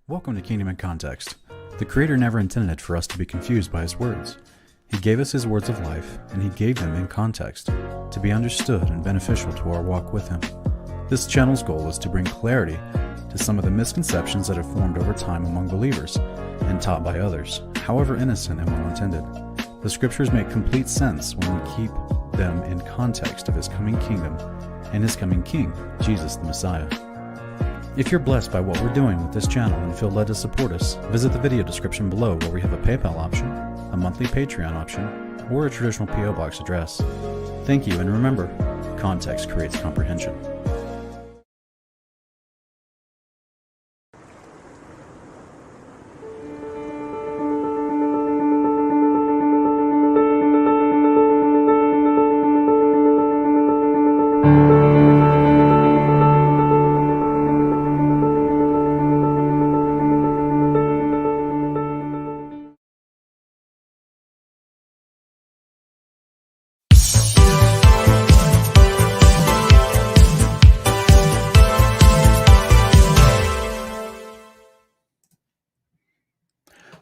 Welcome to Kingdom in Context. The Creator never intended for us to be confused by His words. He gave us His words of life, and He gave them in context, to be understood and beneficial to our walk with Him. This channel's goal is to bring clarity to some of the misconceptions that have formed over time among believers and taught by others, however innocent and well-intended. The Scriptures make complete sense when we keep them in context of His coming kingdom and His coming King, Jesus the Messiah. If you're blessed by what we're doing with this channel and feel led to support us, visit the video description below where we have a PayPal option, a monthly Patreon option, or a traditional P.O. Box address. Thank you, and remember, context creates comprehension.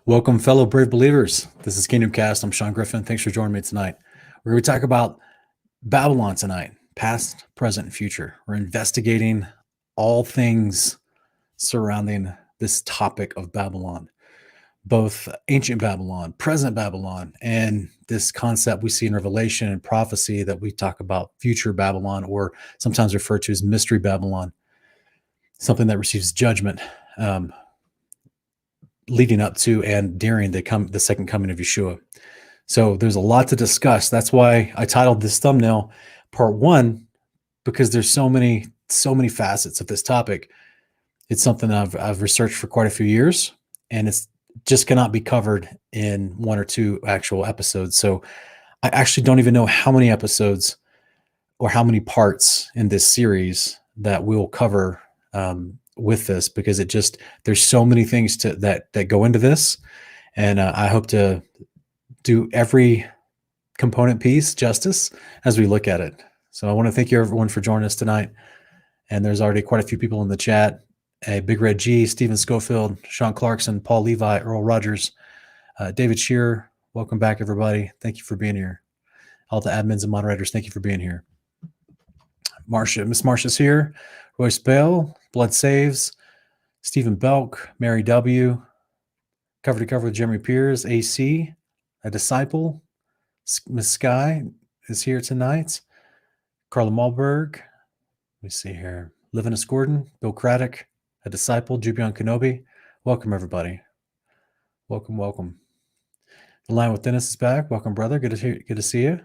Welcome, fellow brave believers. This is Kingdomcast. I'm Sean Griffin. Thanks for joining me tonight. We're going to talk about Babylon tonight, past, present, and future. We're investigating all things surrounding this topic of Babylon, both ancient Babylon, present Babylon, and this concept we see in Revelation and prophecy that we talk about future Babylon, or sometimes referred to as mystery Babylon, something that receives judgment leading up to and during the second coming of Yeshua. So there's a lot to discuss. That's why I titled this thumbnail Part 1, because there's so many facets of this topic. It's something I've researched for quite a few years, and it's just cannot be covered in one or two actual episodes. So I actually don't even know how many episodes or how many parts in this series that we'll cover with this, because there's so many things that go into this, and I hope to do every component piece justice as we look at it. So I want to thank you everyone for joining us tonight, and there's already quite a few people in the chat. Big Red G, Stephen Schofield, Sean Clarkson, Paul Levi, Earl Rogers, David Shearer. Welcome back, everybody. Thank you for being here. All the admins and moderators, thank you for being here. Miss Marcia's here. Royce Bell, Blood Saves, Stephen Belk, Mary W., Cover to Cover with Jeremy Pierce, AC, A Disciple, Miss Sky is here tonight, Carla Malberg, let me see here, Livinus Gordon, Bill Craddock, A Disciple, Jubion Kenobi. Welcome, everybody. Welcome. The Line with Dennis is back. Welcome, brother. Good to see you.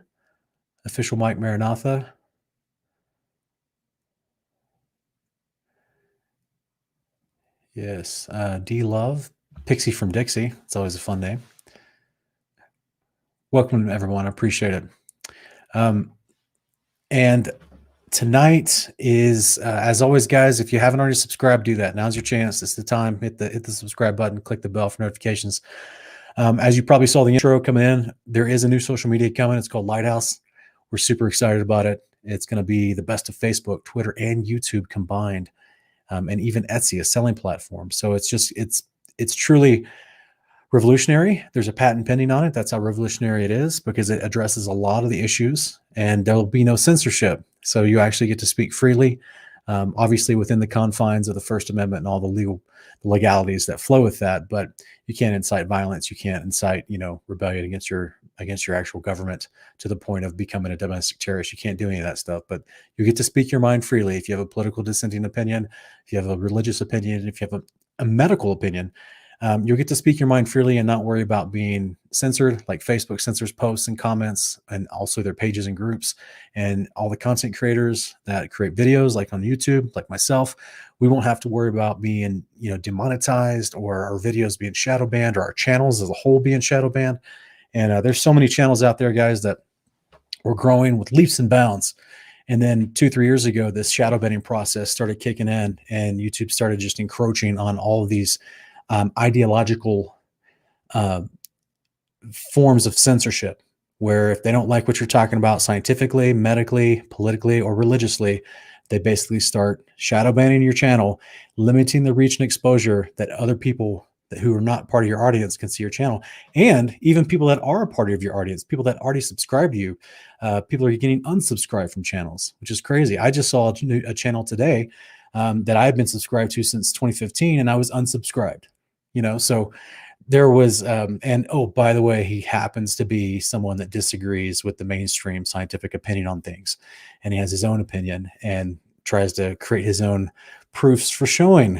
Official Mike Maranatha. Yes, D Love, Pixie from Dixie. It's always a fun name. Welcome, everyone. I appreciate it. And tonight is, as always, guys, if you haven't already subscribed, do that. Now's your chance. It's the time. Hit the subscribe button. Click the bell for notifications. As you probably saw the intro coming in, there is a new social media coming. It's called Lighthouse. We're super excited about it. It's going to be the best of Facebook, Twitter, and YouTube combined. And even Etsy, a selling platform. So it's truly revolutionary. There's a patent pending on it. That's how revolutionary it is, because it addresses a lot of the issues, and there will be no censorship. So you actually get to speak freely, obviously within the confines of the First Amendment and all the legalities that flow with that. But you can't incite violence. You can't incite, rebellion against your actual government to the point of becoming a domestic terrorist. You can't do any of that stuff, but you get to speak your mind freely. If you have a political dissenting opinion, if you have a religious opinion, if you have a medical opinion, you'll get to speak your mind freely and not worry about being censored, like Facebook censors posts and comments, and also their pages and groups. And all the content creators that create videos, like on YouTube, like myself, we won't have to worry about being, demonetized, or our videos being shadow banned, or our channels as a whole being shadow banned. And there's so many channels out there, guys, that were growing with leaps and bounds. And then 2-3 years ago, this shadow banning process started kicking in, and YouTube started just encroaching on all of these ideological forms of censorship, where if they don't like what you're talking about scientifically, medically, politically, or religiously, they basically start shadow banning your channel, limiting the reach and exposure that other people who are not part of your audience can see your channel. And even people that are a part of your audience, people that already subscribe to you, people are getting unsubscribed from channels, which is crazy. I just saw a channel today that I've been subscribed to since 2015, and I was unsubscribed. So there was, and oh, by the way, he happens to be someone that disagrees with the mainstream scientific opinion on things, and he has his own opinion and tries to create his own proofs for showing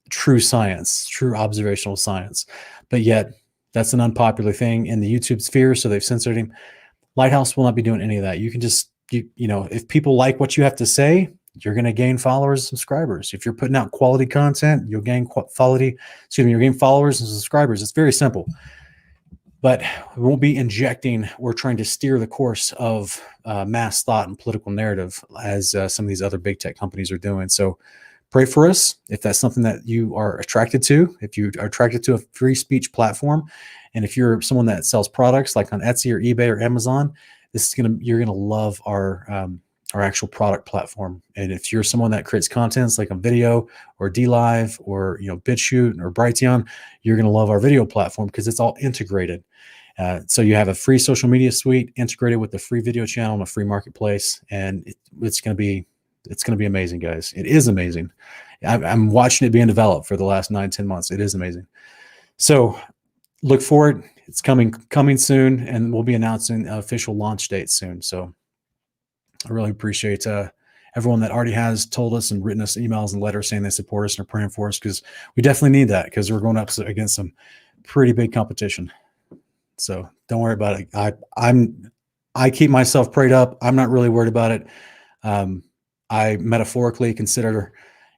true science, true observational science. But yet, that's an unpopular thing in the YouTube sphere, so they've censored him. Lighthouse will not be doing any of that. You can just, if people like what you have to say, you're going to gain followers and subscribers. If you're putting out quality content, you'll gain you'll gain followers and subscribers. It's very simple. But we won't be injecting or trying to steer the course of mass thought and political narrative as some of these other big tech companies are doing. So pray for us if that's something that you are attracted to, if you are attracted to a free speech platform. And if you're someone that sells products like on Etsy or eBay or Amazon, you're going to love our actual product platform. And if you're someone that creates contents like on video or DLive or BitChute or Brighteon, you're going to love our video platform because it's all integrated. So you have a free social media suite integrated with the free video channel and a free marketplace, and it's going to be amazing, guys. It is amazing. I'm watching it being developed for the last 9-10 months. It is amazing. So look forward. It's coming soon, and we'll be announcing official launch dates soon. So I really appreciate everyone that already has told us and written us emails and letters saying they support us and are praying for us, because we definitely need that, because we're going up against some pretty big competition. So don't worry about it. I keep myself prayed up. I'm not really worried about it. I metaphorically consider,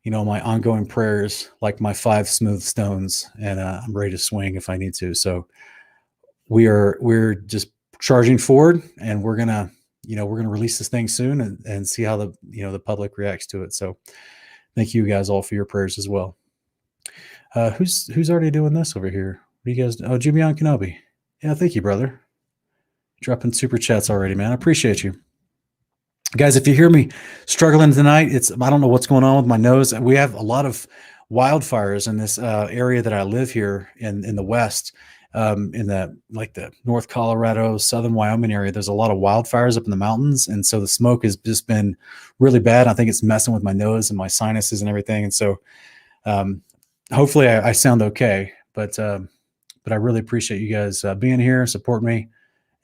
my ongoing prayers like my 5 smooth stones, and I'm ready to swing if I need to. So we're just charging forward, and we're gonna release this thing soon and see how the public reacts to it. So thank you guys all for your prayers as well. Who's already doing this over here? What do you guys? Oh, Jimmy on Kenobi. Yeah, thank you, brother. Dropping super chats already, man. I appreciate you. Guys, if you hear me struggling tonight, I don't know what's going on with my nose. We have a lot of wildfires in this area that I live here in the West, in the North Colorado, Southern Wyoming area. There's a lot of wildfires up in the mountains, and so the smoke has just been really bad. I think it's messing with my nose and my sinuses and everything. And so hopefully I sound okay, but I really appreciate you guys being here, support me,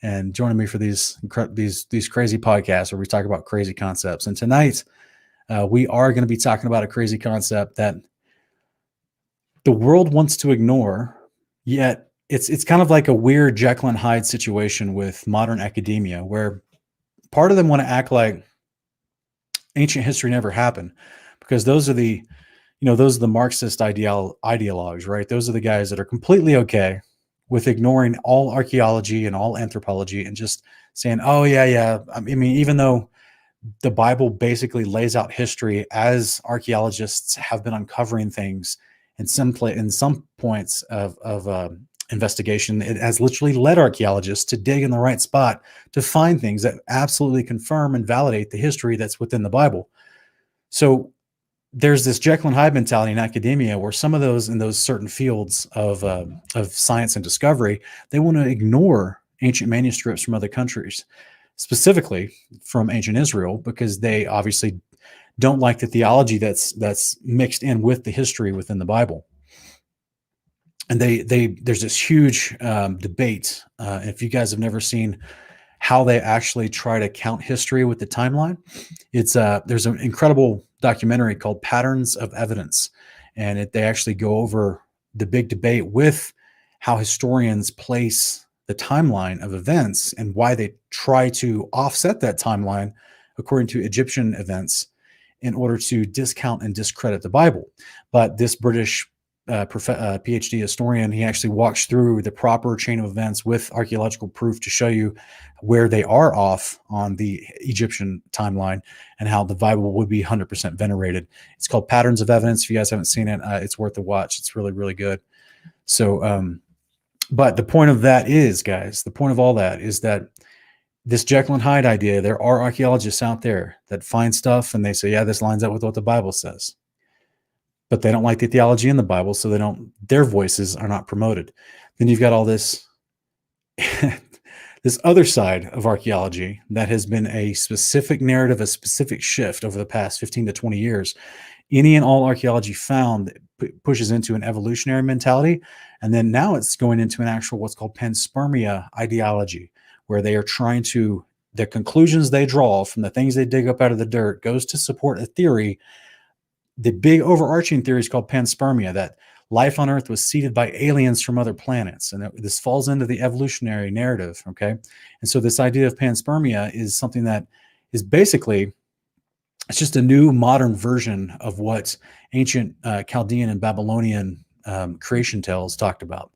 and joining me for these crazy podcasts where we talk about crazy concepts. And tonight, we are going to be talking about a crazy concept that the world wants to ignore, yet it's kind of like a weird Jekyll and Hyde situation with modern academia, where part of them want to act like ancient history never happened, because those are the Marxist ideologues, right? Those are the guys that are completely okay with ignoring all archaeology and all anthropology and just saying, oh, yeah. I mean, even though the Bible basically lays out history as archaeologists have been uncovering things in some points of investigation, it has literally led archaeologists to dig in the right spot to find things that absolutely confirm and validate the history that's within the Bible. So there's this Jekyll and Hyde mentality in academia, where some of those in those certain fields of science and discovery, they want to ignore ancient manuscripts from other countries, specifically from ancient Israel, because they obviously don't like the theology that's mixed in with the history within the Bible. And there's this huge debate. If you guys have never seen how they actually try to count history with the timeline, there's an incredible documentary called Patterns of Evidence, and they actually go over the big debate with how historians place the timeline of events and why they try to offset that timeline according to Egyptian events in order to discount and discredit the Bible. But this British PhD historian, he actually walks through the proper chain of events with archaeological proof to show you where they are off on the Egyptian timeline and how the Bible would be 100% venerated. It's called Patterns of Evidence. If you guys haven't seen it, it's worth a watch. It's really, really good. So, but the point of that is, guys, the point of all that is that this Jekyll and Hyde idea, there are archaeologists out there that find stuff and they say, yeah, this lines up with what the Bible says. But they don't like the theology in the Bible, so their voices are not promoted. Then you've got all this this other side of archaeology that has been a specific narrative, a specific shift over the past 15 to 20 years. Any and all archaeology found pushes into an evolutionary mentality. And then now it's going into an actual what's called panspermia ideology, where they are trying to, the conclusions they draw from the things they dig up out of the dirt goes to support a theory. The big overarching theory is called panspermia, that life on Earth was seeded by aliens from other planets. And this falls into the evolutionary narrative, okay? And so this idea of panspermia is something that is basically, it's just a new modern version of what ancient Chaldean and Babylonian creation tales talked about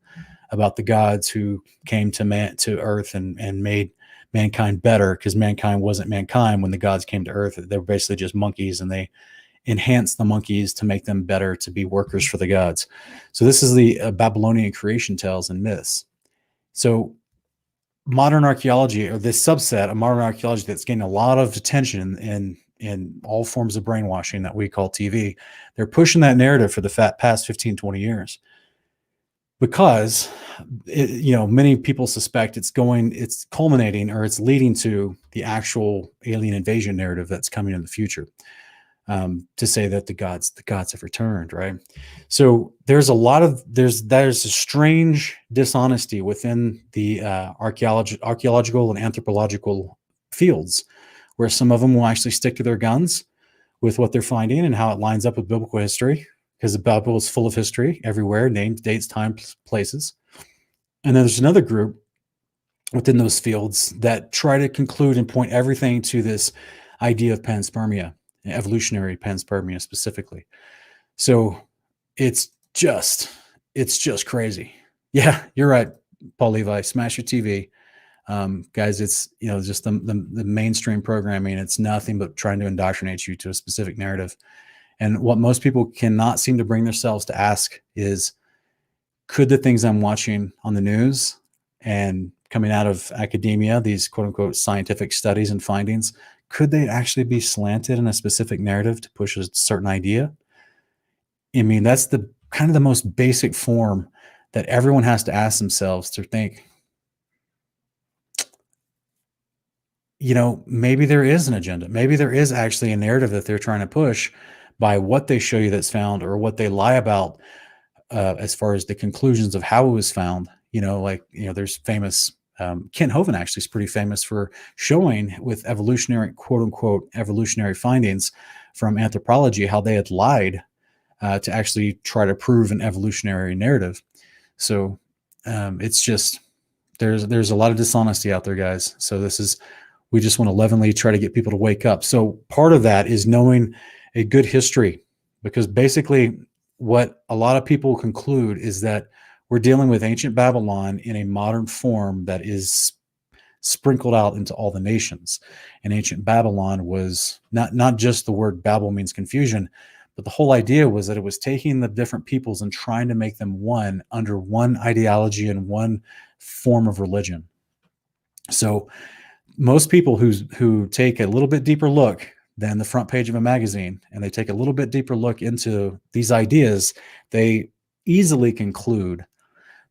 the gods who came to Earth and made mankind better, because mankind wasn't mankind when the gods came to Earth. They were basically just monkeys, and they enhance the monkeys to make them better, to be workers for the gods. So this is the Babylonian creation tales and myths. So modern archaeology, or this subset of modern archaeology that's getting a lot of attention in all forms of brainwashing that we call TV, they're pushing that narrative for the past 15, 20 years. Because many people suspect it's culminating, or it's leading to the actual alien invasion narrative that's coming in the future. To say that the gods have returned, right? So there's a strange dishonesty within the archaeological and anthropological fields, where some of them will actually stick to their guns with what they're finding and how it lines up with biblical history, because the Bible is full of history everywhere, names, dates, times, places. And then there's another group within those fields that try to conclude and point everything to this idea of panspermia, evolutionary panspermia specifically. So it's just crazy. Yeah, you're right, Paul Levi. Smash your TV, guys. It's just the mainstream programming. It's nothing but trying to indoctrinate you to a specific narrative. And what most people cannot seem to bring themselves to ask is, could the things I'm watching on the news and coming out of academia, these quote unquote scientific studies and findings, could they actually be slanted in a specific narrative to push a certain idea? I mean, that's the kind of the most basic form that everyone has to ask themselves, to think, maybe there is an agenda. Maybe there is actually a narrative that they're trying to push by what they show you that's found, or what they lie about as far as the conclusions of how it was found. There's famous, Kent Hovind actually is pretty famous for showing with evolutionary, quote unquote, evolutionary findings from anthropology, how they had lied to actually try to prove an evolutionary narrative. So it's just, there's a lot of dishonesty out there, guys. So we just want to leavenly try to get people to wake up. So part of that is knowing a good history, because basically what a lot of people conclude is that we're dealing with ancient Babylon in a modern form that is sprinkled out into all the nations. And ancient Babylon was not just the word Babel means confusion, but the whole idea was that it was taking the different peoples and trying to make them one under one ideology and one form of religion. So most people who take a little bit deeper look than the front page of a magazine, and they take a little bit deeper look into these ideas, they easily conclude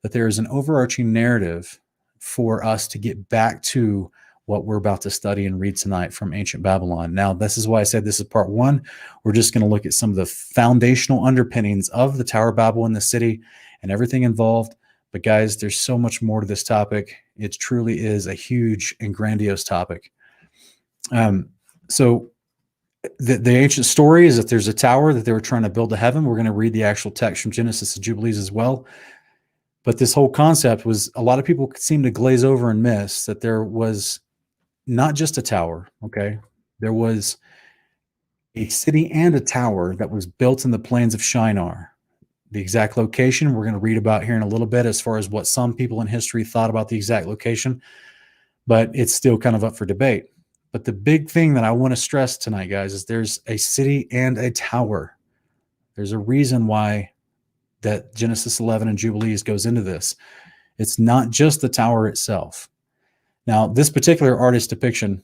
that there is an overarching narrative for us to get back to what we're about to study and read tonight from ancient Babylon. Now, this is why I said this is part one. We're just going to look at some of the foundational underpinnings of the Tower of Babel in the city and everything involved. But guys, there's so much more to this topic. It truly is a huge and grandiose topic. So the ancient story is that there's a tower that they were trying to build to heaven. We're going to read the actual text from Genesis and Jubilees as well. But this whole concept was, a lot of people seem to glaze over and miss that there was not just a tower, okay? There was a city and a tower that was built in the plains of Shinar. The exact location we're going to read about here in a little bit, as far as what some people in history thought about the exact location, but it's still kind of up for debate. But the big thing that I want to stress tonight, guys, is there's a city and a tower. There's a reason why that Genesis 11 and Jubilees goes into this. It's not just the tower itself. Now, this particular artist depiction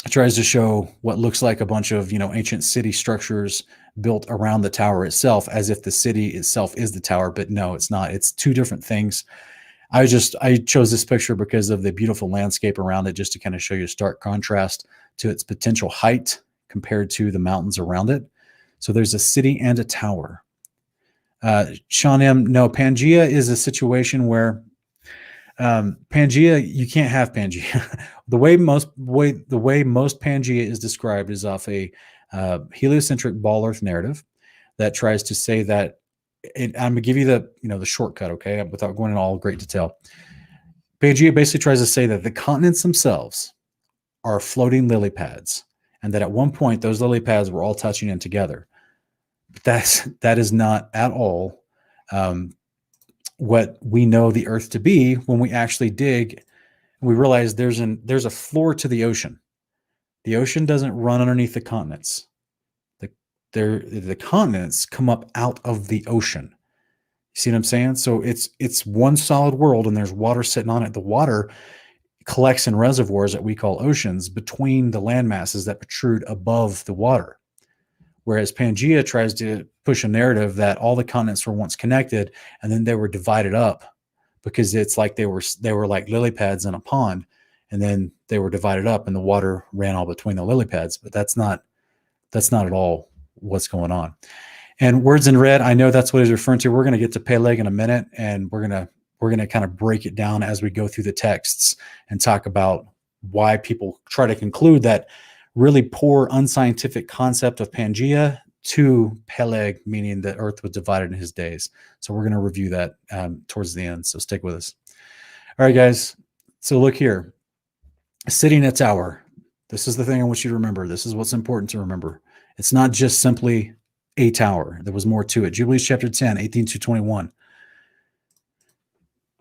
tries to show what looks like a bunch of, ancient city structures built around the tower itself, as if the city itself is the tower, but no, it's not. It's two different things. I chose this picture because of the beautiful landscape around it, just to kind of show you a stark contrast to its potential height compared to the mountains around it. So there's a city and a tower. Sean M, no, Pangea is a situation where Pangea, you can't have Pangea. the way most Pangea is described is off a heliocentric ball Earth narrative that tries to say that. I'm going to give you the shortcut, okay, without going into all great detail. Pangea basically tries to say that the continents themselves are floating lily pads, and that at one point those lily pads were all touching in together. That is not at all what we know the Earth to be when we actually dig and we realize there's a floor to the ocean. The ocean doesn't run underneath the continents. The continents come up out of the ocean. You see what I'm saying? So it's one solid world, and there's water sitting on it. The water collects in reservoirs that we call oceans between the land masses that protrude above the water. Whereas Pangea tries to push a narrative that all the continents were once connected, and then they were divided up, because it's like they were like lily pads in a pond, and then they were divided up, and the water ran all between the lily pads. But that's not at all what's going on. And words in red, I know that's what he's referring to. We're going to get to Peleg in a minute, and we're going to kind of break it down as we go through the texts and talk about why people try to conclude that really poor, unscientific concept of Pangea to Peleg, meaning that Earth was divided in his days. So we're going to review that towards the end. So stick with us. All right, guys. So look here. Sitting at tower. This is the thing I want you to remember. This is what's important to remember. It's not just simply a tower. There was more to it. Jubilees chapter 10, 18 to 21.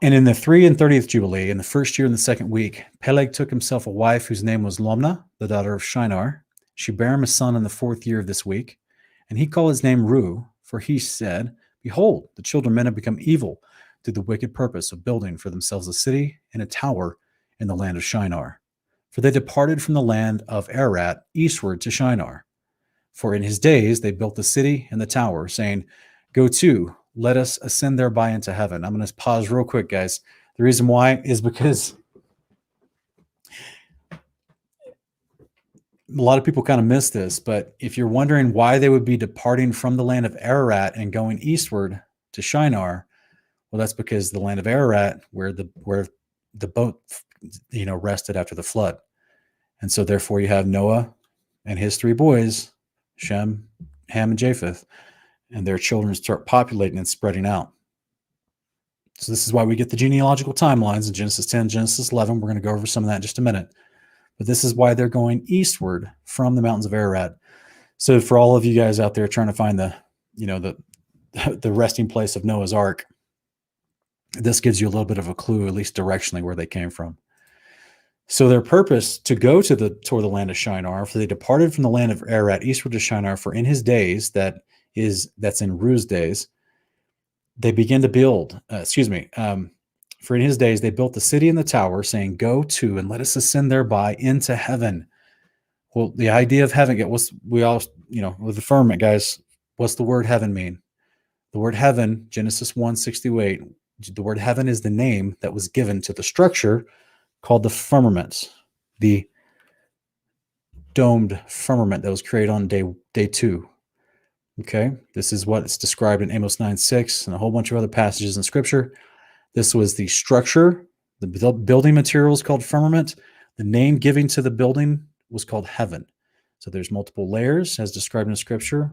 And in the 33rd Jubilee, in the first year in the second week, Peleg took himself a wife whose name was Lomna, the daughter of Shinar. She bare him a son in the 4th year of this week. And he called his name Ru, for he said, Behold, the children of men have become evil through the wicked purpose of building for themselves a city and a tower in the land of Shinar. For they departed from the land of Ararat eastward to Shinar. For in his days they built the city and the tower, saying, Go to, let us ascend thereby into heaven. I'm going to pause real quick, guys. The reason why is because a lot of people kind of miss this, but if you're wondering why they would be departing from the land of Ararat and going eastward to Shinar, well, that's because the land of Ararat, where the boat, rested after the flood. And so therefore you have Noah and his 3 boys, Shem, Ham, and Japheth, and their children start populating and spreading out. So this is why we get the genealogical timelines in Genesis 10, Genesis 11. We're going to go over some of that in just a minute. But this is why they're going eastward from the mountains of Ararat. So for all of you guys out there trying to find the resting place of Noah's Ark, this gives you a little bit of a clue, at least directionally, where they came from. So their purpose to go toward the land of Shinar, for they departed from the land of Ararat eastward to Shinar, for in his days, that's in Ru's days, they began to build, for in his days they built the city and the tower, saying, Go to and let us ascend thereby into heaven. Well, the idea of heaven, with the firmament, guys, what's the word heaven mean? The word heaven, Genesis 1:6-8, the word heaven is the name that was given to the structure called the firmament, the domed firmament that was created on day 2. Okay, this is what it's described in Amos 9:6 and a whole bunch of other passages in Scripture. This was the structure, the building materials called firmament. The name given to the building was called heaven. So there's multiple layers, as described in Scripture,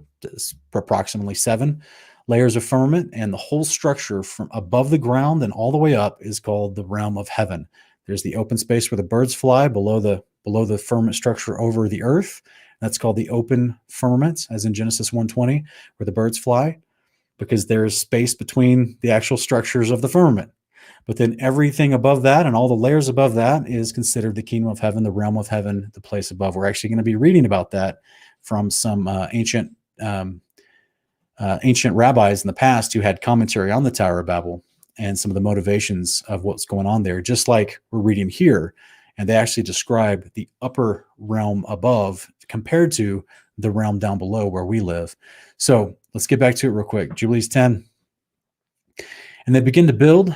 approximately 7 layers of firmament, and the whole structure from above the ground and all the way up is called the realm of heaven. There's the open space where the birds fly below the firmament structure over the earth. That's called the open firmament, as in Genesis 1:20, where the birds fly, because there's space between the actual structures of the firmament. But then everything above that and all the layers above that is considered the kingdom of heaven, the realm of heaven, the place above. We're actually going to be reading about that from some ancient rabbis in the past who had commentary on the Tower of Babel. and some of the motivations of what's going on there, just like we're reading here. And they actually describe the upper realm above compared to the realm down below where we live. So let's get back to it real quick. Jubilees 10. And they begin to build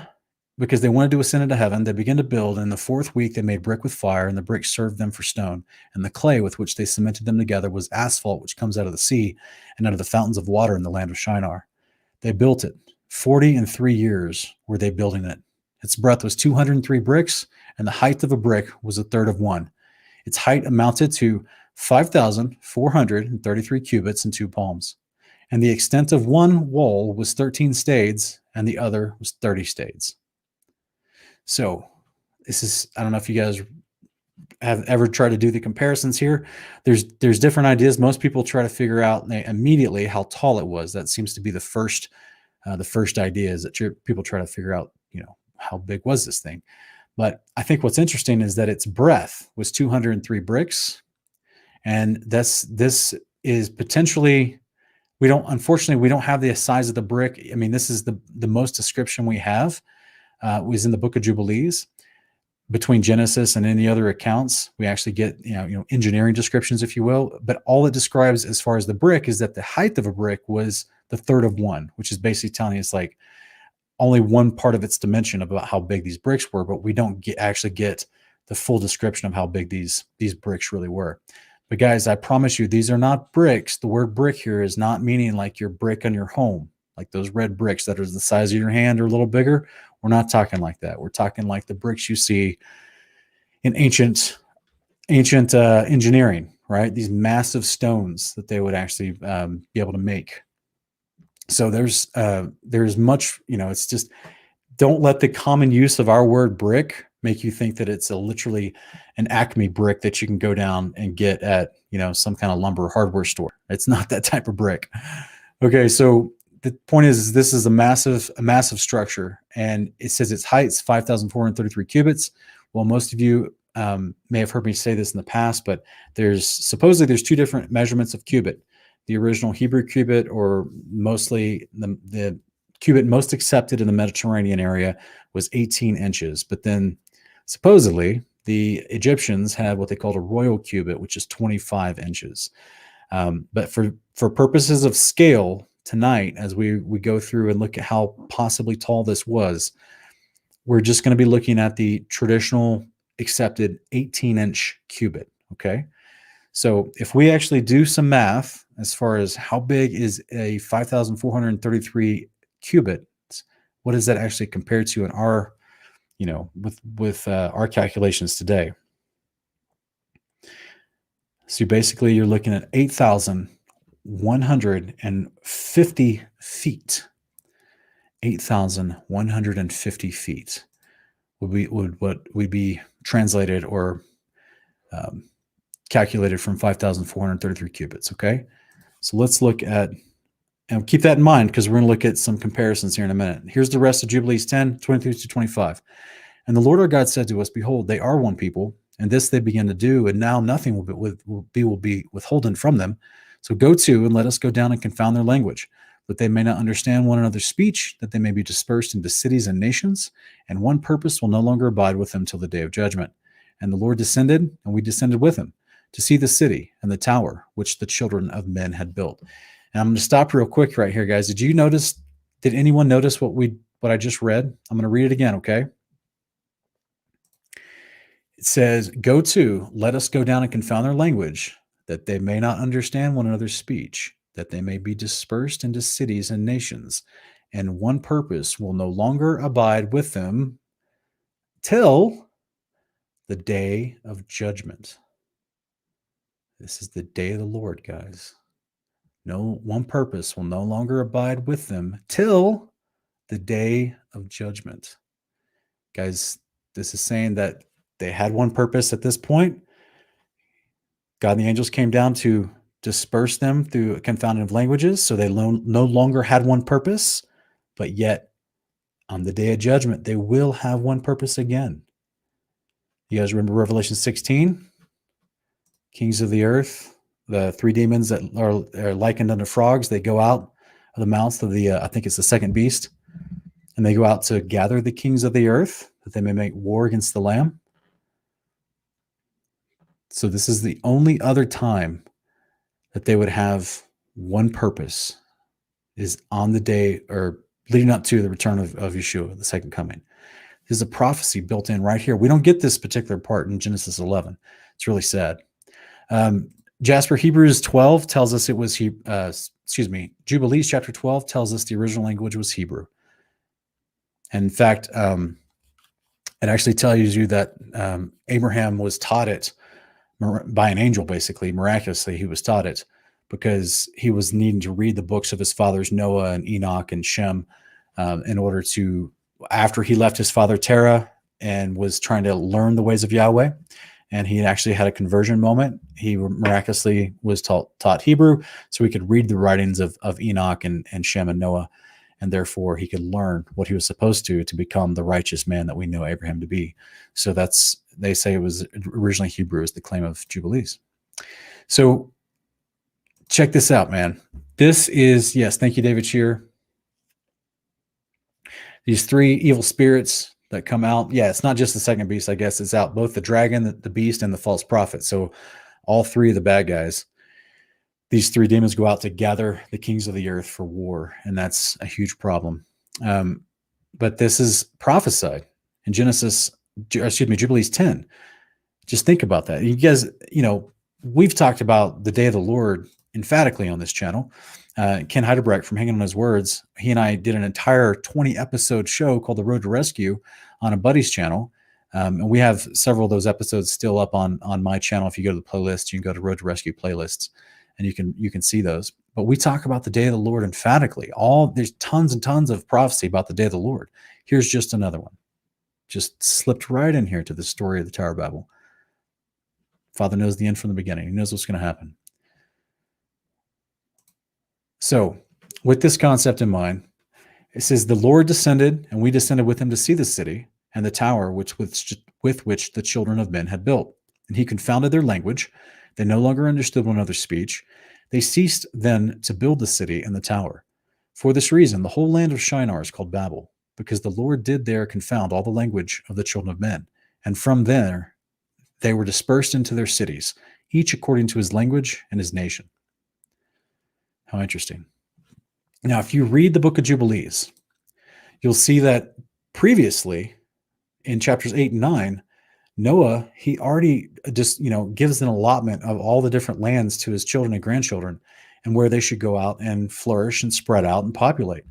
because they wanted to ascend into heaven. They began to build. And in the 4th week, they made brick with fire, and the brick served them for stone. And the clay with which they cemented them together was asphalt, which comes out of the sea and out of the fountains of water in the land of Shinar. They built it. 43 years were they building it. Its breadth was 203 bricks, and the height of a brick was a third of one. Its height amounted to 5,433 cubits and 2 palms. And the extent of one wall was 13 stades, and the other was 30 stades. So this is, I don't know if you guys have ever tried to do the comparisons here. There's different ideas. Most people try to figure out immediately how tall it was. That seems to be the first idea, is that people try to figure out, how big was this thing? But I think what's interesting is that its breadth was 203 bricks. And this is potentially, unfortunately, we don't have the size of the brick. I mean, this is the most description we have was in the book of Jubilees. Between Genesis and any other accounts, we actually get, engineering descriptions, if you will. But all it describes as far as the brick is that the height of a brick was the third of one, which is basically telling us like only one part of its dimension about how big these bricks were, but we don't actually get the full description of how big these bricks really were. But guys, I promise you, these are not bricks. The word brick here is not meaning like your brick on your home, like those red bricks that are the size of your hand or a little bigger. We're not talking like that. We're talking like the bricks you see in ancient engineering, right? These massive stones that they would actually be able to make. So there's much, it's just, don't let the common use of our word brick make you think that it's literally an Acme brick that you can go down and get at, some kind of lumber hardware store. It's not that type of brick. Okay. So the point is this is a massive structure, and it says its height's 5,433 cubits. Well, most of you may have heard me say this in the past, but supposedly there's 2 different measurements of cubit. The original Hebrew cubit, or mostly the cubit most accepted in the Mediterranean area, was 18 inches. But then supposedly the Egyptians had what they called a royal cubit, which is 25 inches. But for purposes of scale tonight, as we go through and look at how possibly tall this was, we're just going to be looking at the traditional accepted 18-inch cubit. Okay. So if we actually do some math as far as how big is a 5,433 cubits, what does that actually compare to in our, with our calculations today? So basically you're looking at 8,150 feet. 8,150 feet would be translated or calculated from 5,433 cubits. Okay. So let's look at, and keep that in mind because we're going to look at some comparisons here in a minute. Here's the rest of Jubilees 10, 23 to 25. And the Lord our God said to us, behold, they are one people, and this they begin to do, and now nothing will be withholden from them. So go to and let us go down and confound their language, that they may not understand one another's speech, that they may be dispersed into cities and nations, and one purpose will no longer abide with them till the day of judgment. And the Lord descended, and we descended with him, to see the city and the tower which the children of men had built. And I'm going to stop real quick right here, guys. Did anyone notice what I just read? I'm going to read it again, okay? It says, go to, let us go down and confound their language, that they may not understand one another's speech, that they may be dispersed into cities and nations, and one purpose will no longer abide with them till the day of judgment. This is the day of the Lord, guys. No one purpose will no longer abide with them till the day of judgment. Guys, this is saying that they had one purpose at this point. God and the angels came down to disperse them through confounding of languages, so they no longer had one purpose, but yet on the day of judgment, they will have one purpose again. You guys remember Revelation 16? Kings of the earth, the 3 demons that are likened unto frogs, they go out of the mouths of the, I think it's the second beast. and they go out to gather the kings of the earth that they may make war against the Lamb. So this is the only other time that they would have one purpose, is on the day or leading up to the return of Yeshua, the second coming. There's a prophecy built in right here. We don't get this particular part in Genesis 11. It's really sad. Jasper, Hebrews 12 tells us it was Jubilees chapter 12 tells us the original language was Hebrew. And in fact, it actually tells you that Abraham was taught it by an angel, basically, miraculously. He was taught it because he was needing to read the books of his fathers Noah and Enoch and Shem in order to, after he left his father Terah and was trying to learn the ways of Yahweh, and he actually had a conversion moment. He miraculously was taught Hebrew, so he could read the writings of Enoch and Shem and Noah, and therefore he could learn what he was supposed to become the righteous man that we know Abraham to be. So they say it was originally Hebrew, is the claim of Jubilees. So check this out, man. This is, yes, thank you, David Shear. These three evil spirits that come out. Yeah, it's not just the second beast, I guess. It's out both the dragon, the beast, and the false prophet. So all three of the bad guys. These three demons go out to gather the kings of the earth for war, and that's a huge problem. But this is prophesied in Jubilees 10. Just think about that. You guys, we've talked about the day of the Lord emphatically on this channel. Ken Heidebrecht from Hanging on His Words, he and I did an entire 20-episode show called The Road to Rescue on a buddy's channel. And we have several of those episodes still up on my channel. If you go to the playlist, you can go to Road to Rescue playlists, and you can see those. But we talk about the day of the Lord emphatically. There's tons and tons of prophecy about the day of the Lord. Here's just another one. Just slipped right in here to the story of the Tower of Babel. Father knows the end from the beginning. He knows what's going to happen. So with this concept in mind, it says, the Lord descended, and we descended with him to see the city and the tower with which the children of men had built. And he confounded their language. They no longer understood one another's speech. They ceased then to build the city and the tower. For this reason, the whole land of Shinar is called Babel, because the Lord did there confound all the language of the children of men. And from there, they were dispersed into their cities, each according to his language and his nation. How interesting. Now, if you read the book of Jubilees, you'll see that previously in chapters 8 and 9, Noah, he already just, gives an allotment of all the different lands to his children and grandchildren and where they should go out and flourish and spread out and populate.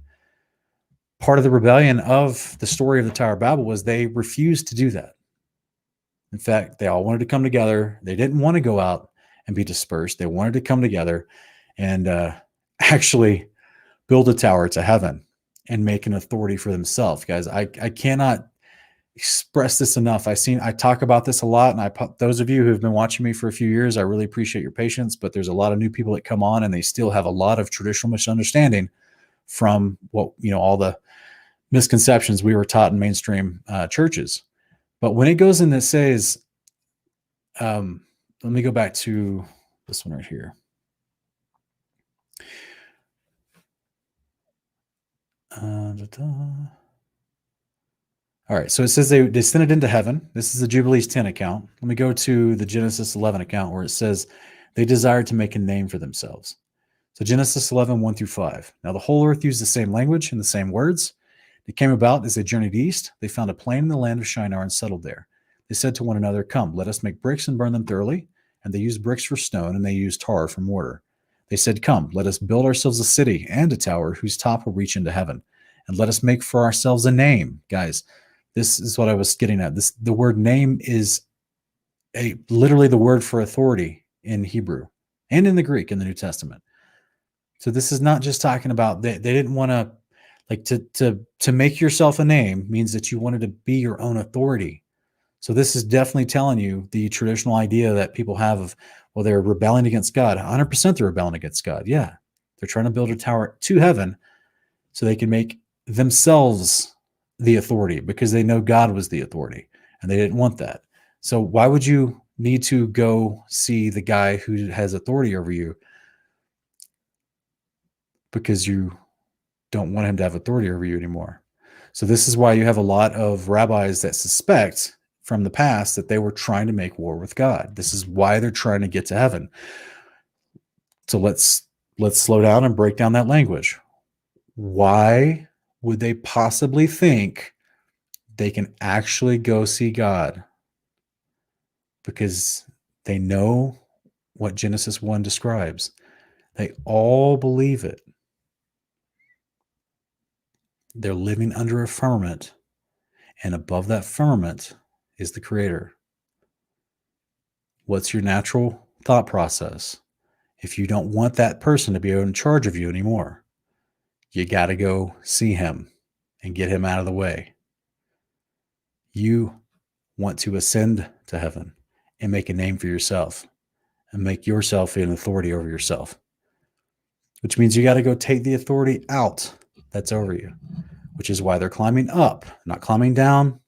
Part of the rebellion of the story of the Tower of Babel was they refused to do that. In fact, they all wanted to come together. They didn't want to go out and be dispersed. They wanted to come together and actually build a tower to heaven and make an authority for themselves. Guys, I cannot express this enough. I talk about this a lot, and those of you who have been watching me for a few years, I really appreciate your patience, but there's a lot of new people that come on and they still have a lot of traditional misunderstanding from what, all the misconceptions we were taught in mainstream churches. But when it goes in that says, let me go back to this one right here. All right, so it says they descended into heaven. This is the Jubilees 10 account. Let me go to the Genesis 11 account where it says they desired to make a name for themselves. So Genesis 11, 1 through 5. Now the whole earth used the same language and the same words. It came about as they journeyed east. They found a plain in the land of Shinar and settled there. They said to one another, "Come, let us make bricks and burn them thoroughly." And they used bricks for stone, and they used tar for mortar. They said, "Come, let us build ourselves a city and a tower whose top will reach into heaven. And let us make for ourselves a name." Guys, this is what I was getting at. The word name is literally the word for authority in Hebrew and in the Greek in the New Testament. So this is not just talking about they didn't want to, like, to make yourself a name means that you wanted to be your own authority. So this is definitely telling you the traditional idea that people have of, well, they're rebelling against God. 100% they're rebelling against God. Yeah. They're trying to build a tower to heaven so they can make themselves the authority because they know God was the authority and they didn't want that. So why would you need to go see the guy who has authority over you? Because you don't want him to have authority over you anymore. So this is why you have a lot of rabbis that suspect from the past that they were trying to make war with God. This is why they're trying to get to heaven. So let's slow down and break down that language. Why would they possibly think they can actually go see God? Because they know what Genesis 1 describes. They all believe it. They're living under a firmament, and above that firmament is the Creator. What's your natural thought process? If you don't want that person to be in charge of you anymore, you got to go see him and get him out of the way. You want to ascend to heaven and make a name for yourself and make yourself an authority over yourself, which means you got to go take the authority out that's over you, which is why they're climbing up, not climbing down.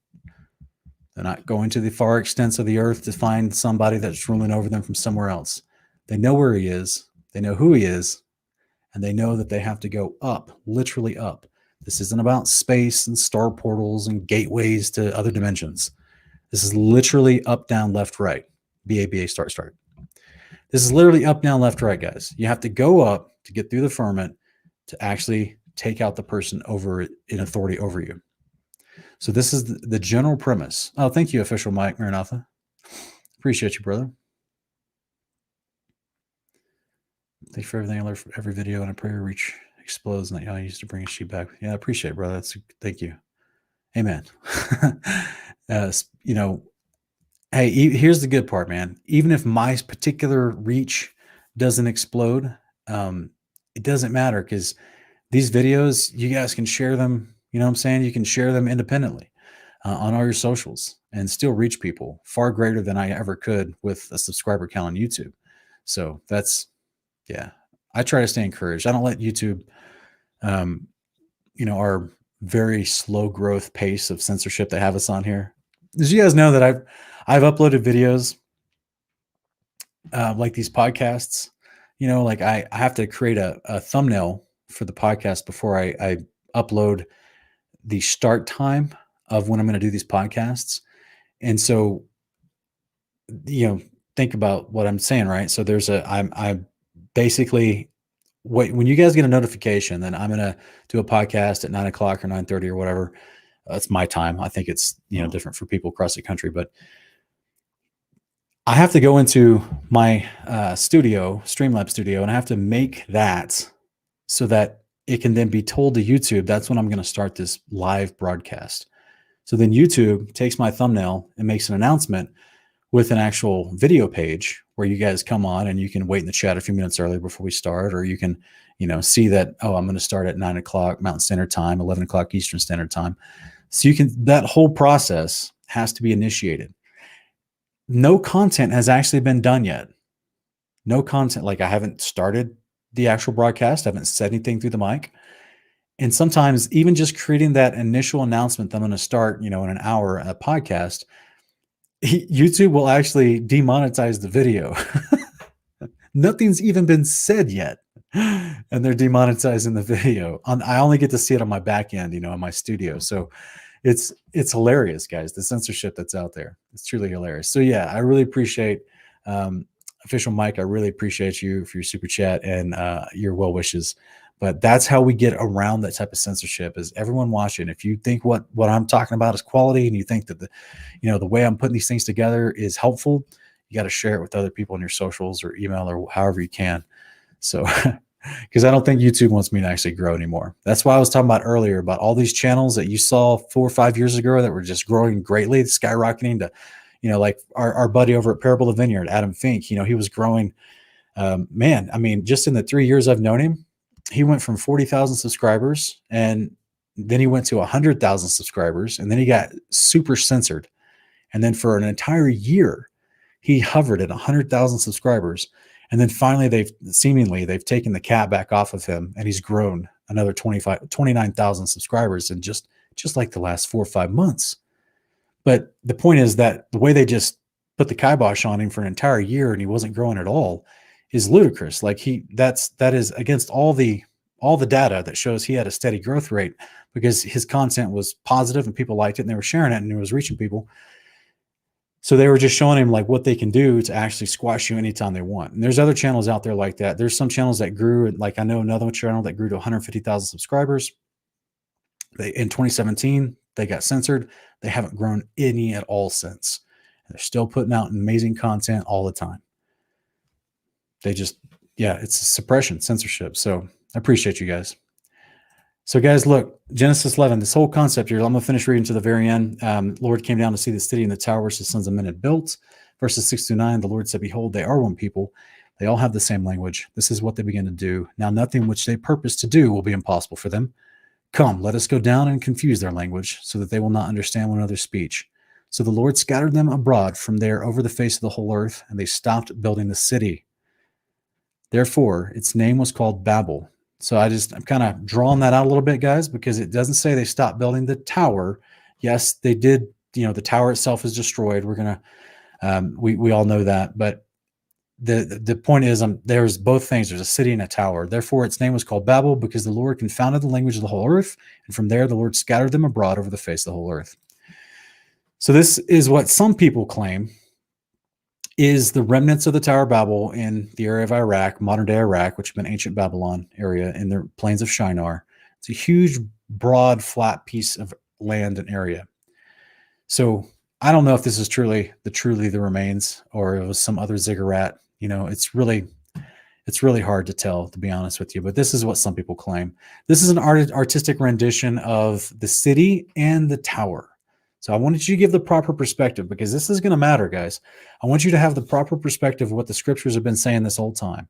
They're not going to the far extents of the earth to find somebody that's ruling over them from somewhere else. They know where he is. They know who he is. And they know that they have to go up, literally up. This isn't about space and star portals and gateways to other dimensions. This is literally up, down, left, right. BABA, start, start. This is literally up, down, left, right, guys. You have to go up to get through the firmament to actually take out the person over in authority over you. So this is the general premise. Oh, thank you, official Mike Maranatha. Appreciate you, brother. Thank you for everything I learned from every video, and I pray your reach explodes and that y'all used to bring a sheep back. Yeah, I appreciate it, brother. Thank you. Amen. Hey, here's the good part, man. Even if my particular reach doesn't explode, it doesn't matter, because these videos, you guys can share them. You know what I'm saying? You can share them independently on all your socials and still reach people far greater than I ever could with a subscriber count on YouTube. So that's, yeah, I try to stay encouraged. I don't let YouTube, our very slow growth pace of censorship they have us on here. As you guys know, that I've uploaded videos like these podcasts, like I have to create a thumbnail for the podcast before I upload the start time of when I'm going to do these podcasts. And so, think about what I'm saying, right? So I'm basically, when you guys get a notification, then I'm going to do a podcast at 9:00 or 9:30 or whatever. That's my time. I think it's, different for people across the country, but I have to go into my studio, Streamlabs studio, and I have to make that so that it can then be told to YouTube. That's when I'm going to start this live broadcast. So then YouTube takes my thumbnail and makes an announcement with an actual video page where you guys come on and you can wait in the chat a few minutes early before we start, or you can, see that, oh, I'm going to start at 9:00 Mountain Standard Time, 11:00 Eastern Standard Time. So that whole process has to be initiated. No content has actually been done yet. No content. Like, I haven't started the actual broadcast. I haven't said anything through the mic. And sometimes even just creating that initial announcement that I'm going to start, in an hour, a podcast, YouTube will actually demonetize the video. Nothing's even been said yet, and they're demonetizing the video. I only get to see it on my back end, in my studio. So it's hilarious, guys. The censorship that's out there. It's truly hilarious. So yeah, I really appreciate official Mike. I really appreciate you for your super chat and your well wishes. But that's how we get around that type of censorship, is everyone watching. If you think what I'm talking about is quality, and you think that the way I'm putting these things together is helpful, you got to share it with other people on your socials or email or however you can. So, because I don't think YouTube wants me to actually grow anymore. That's why I was talking about earlier about all these channels that you saw 4 or 5 years ago that were just growing greatly, skyrocketing to, like our buddy over at Parable of the Vineyard, Adam Fink, he was growing, man. I mean, just in the 3 years I've known him, he went from 40,000 subscribers, and then he went to 100,000 subscribers, and then he got super censored. And then for an entire year, he hovered at 100,000 subscribers. And then finally, they've taken the cap back off of him, and he's grown another 29,000 subscribers in just like the last 4 or 5 months. But the point is that the way they just put the kibosh on him for an entire year and he wasn't growing at all is ludicrous. Like, that is against all the all the data that shows he had a steady growth rate because his content was positive and people liked it and they were sharing it and it was reaching people. So they were just showing him like what they can do to actually squash you anytime they want. And there's other channels out there like that. There's some channels that grew, like I know another channel that grew to 150,000 subscribers. In 2017, they got censored. They haven't grown any at all since. They're still putting out amazing content all the time. They just, yeah, it's suppression, censorship. So I appreciate you guys. So guys, look, Genesis 11, this whole concept here, I'm going to finish reading to the very end. Lord came down to see the city and the tower which the sons of men had built. Verses 6-9, the Lord said, behold, they are one people. They all have the same language. This is what they begin to do. Now nothing which they purpose to do will be impossible for them. Come, let us go down and confuse their language so that they will not understand one another's speech. So the Lord scattered them abroad from there over the face of the whole earth, and they stopped building the city. Therefore, its name was called Babel. So I'm kind of drawing that out a little bit, guys, because it doesn't say they stopped building the tower. Yes, they did. The tower itself is destroyed. We're going to, we all know that. But the point is, there's both things. There's a city and a tower. Therefore, its name was called Babel because the Lord confounded the language of the whole earth. And from there, the Lord scattered them abroad over the face of the whole earth. So this is what some people claim is the remnants of the Tower of Babel in the area of Iraq, modern day Iraq, which has been ancient Babylon area in the plains of Shinar. It's a huge, broad, flat piece of land and area. So I don't know if this is truly the remains or it was some other ziggurat. It's really hard to tell, to be honest with you. But this is what some people claim. This is an artistic rendition of the city and the tower. So I wanted you to give the proper perspective because this is going to matter, guys. I want you to have the proper perspective of what the scriptures have been saying this whole time.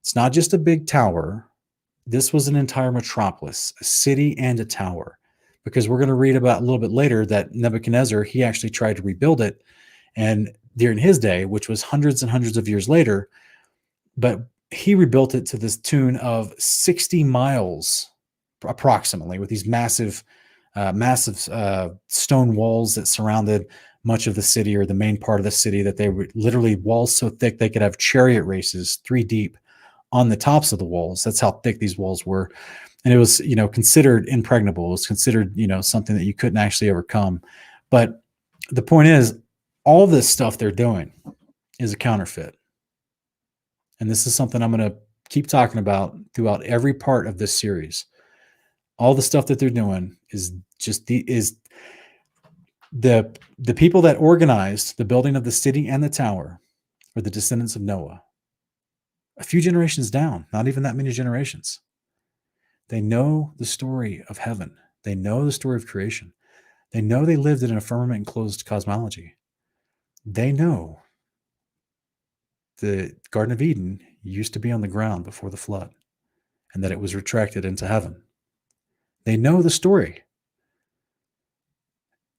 It's not just a big tower. This was an entire metropolis, a city and a tower, because we're going to read about a little bit later that Nebuchadnezzar, he actually tried to rebuild it. And during his day, which was hundreds and hundreds of years later, but he rebuilt it to this tune of 60 miles approximately with these massive stone walls that surrounded much of the city or the main part of the city, that they were literally walls so thick they could have chariot races 3 deep on the tops of the walls. That's how thick these walls were. And it was, considered impregnable. It was considered, something that you couldn't actually overcome. But the point is, all this stuff they're doing is a counterfeit. And this is something I'm going to keep talking about throughout every part of this series. All the stuff that they're doing is just the people that organized the building of the city and the tower are the descendants of Noah. A few generations down, not even that many generations. They know the story of heaven. They know the story of creation. They know they lived in a firmament enclosed cosmology. They know the Garden of Eden used to be on the ground before the flood and that it was retracted into heaven. They know the story.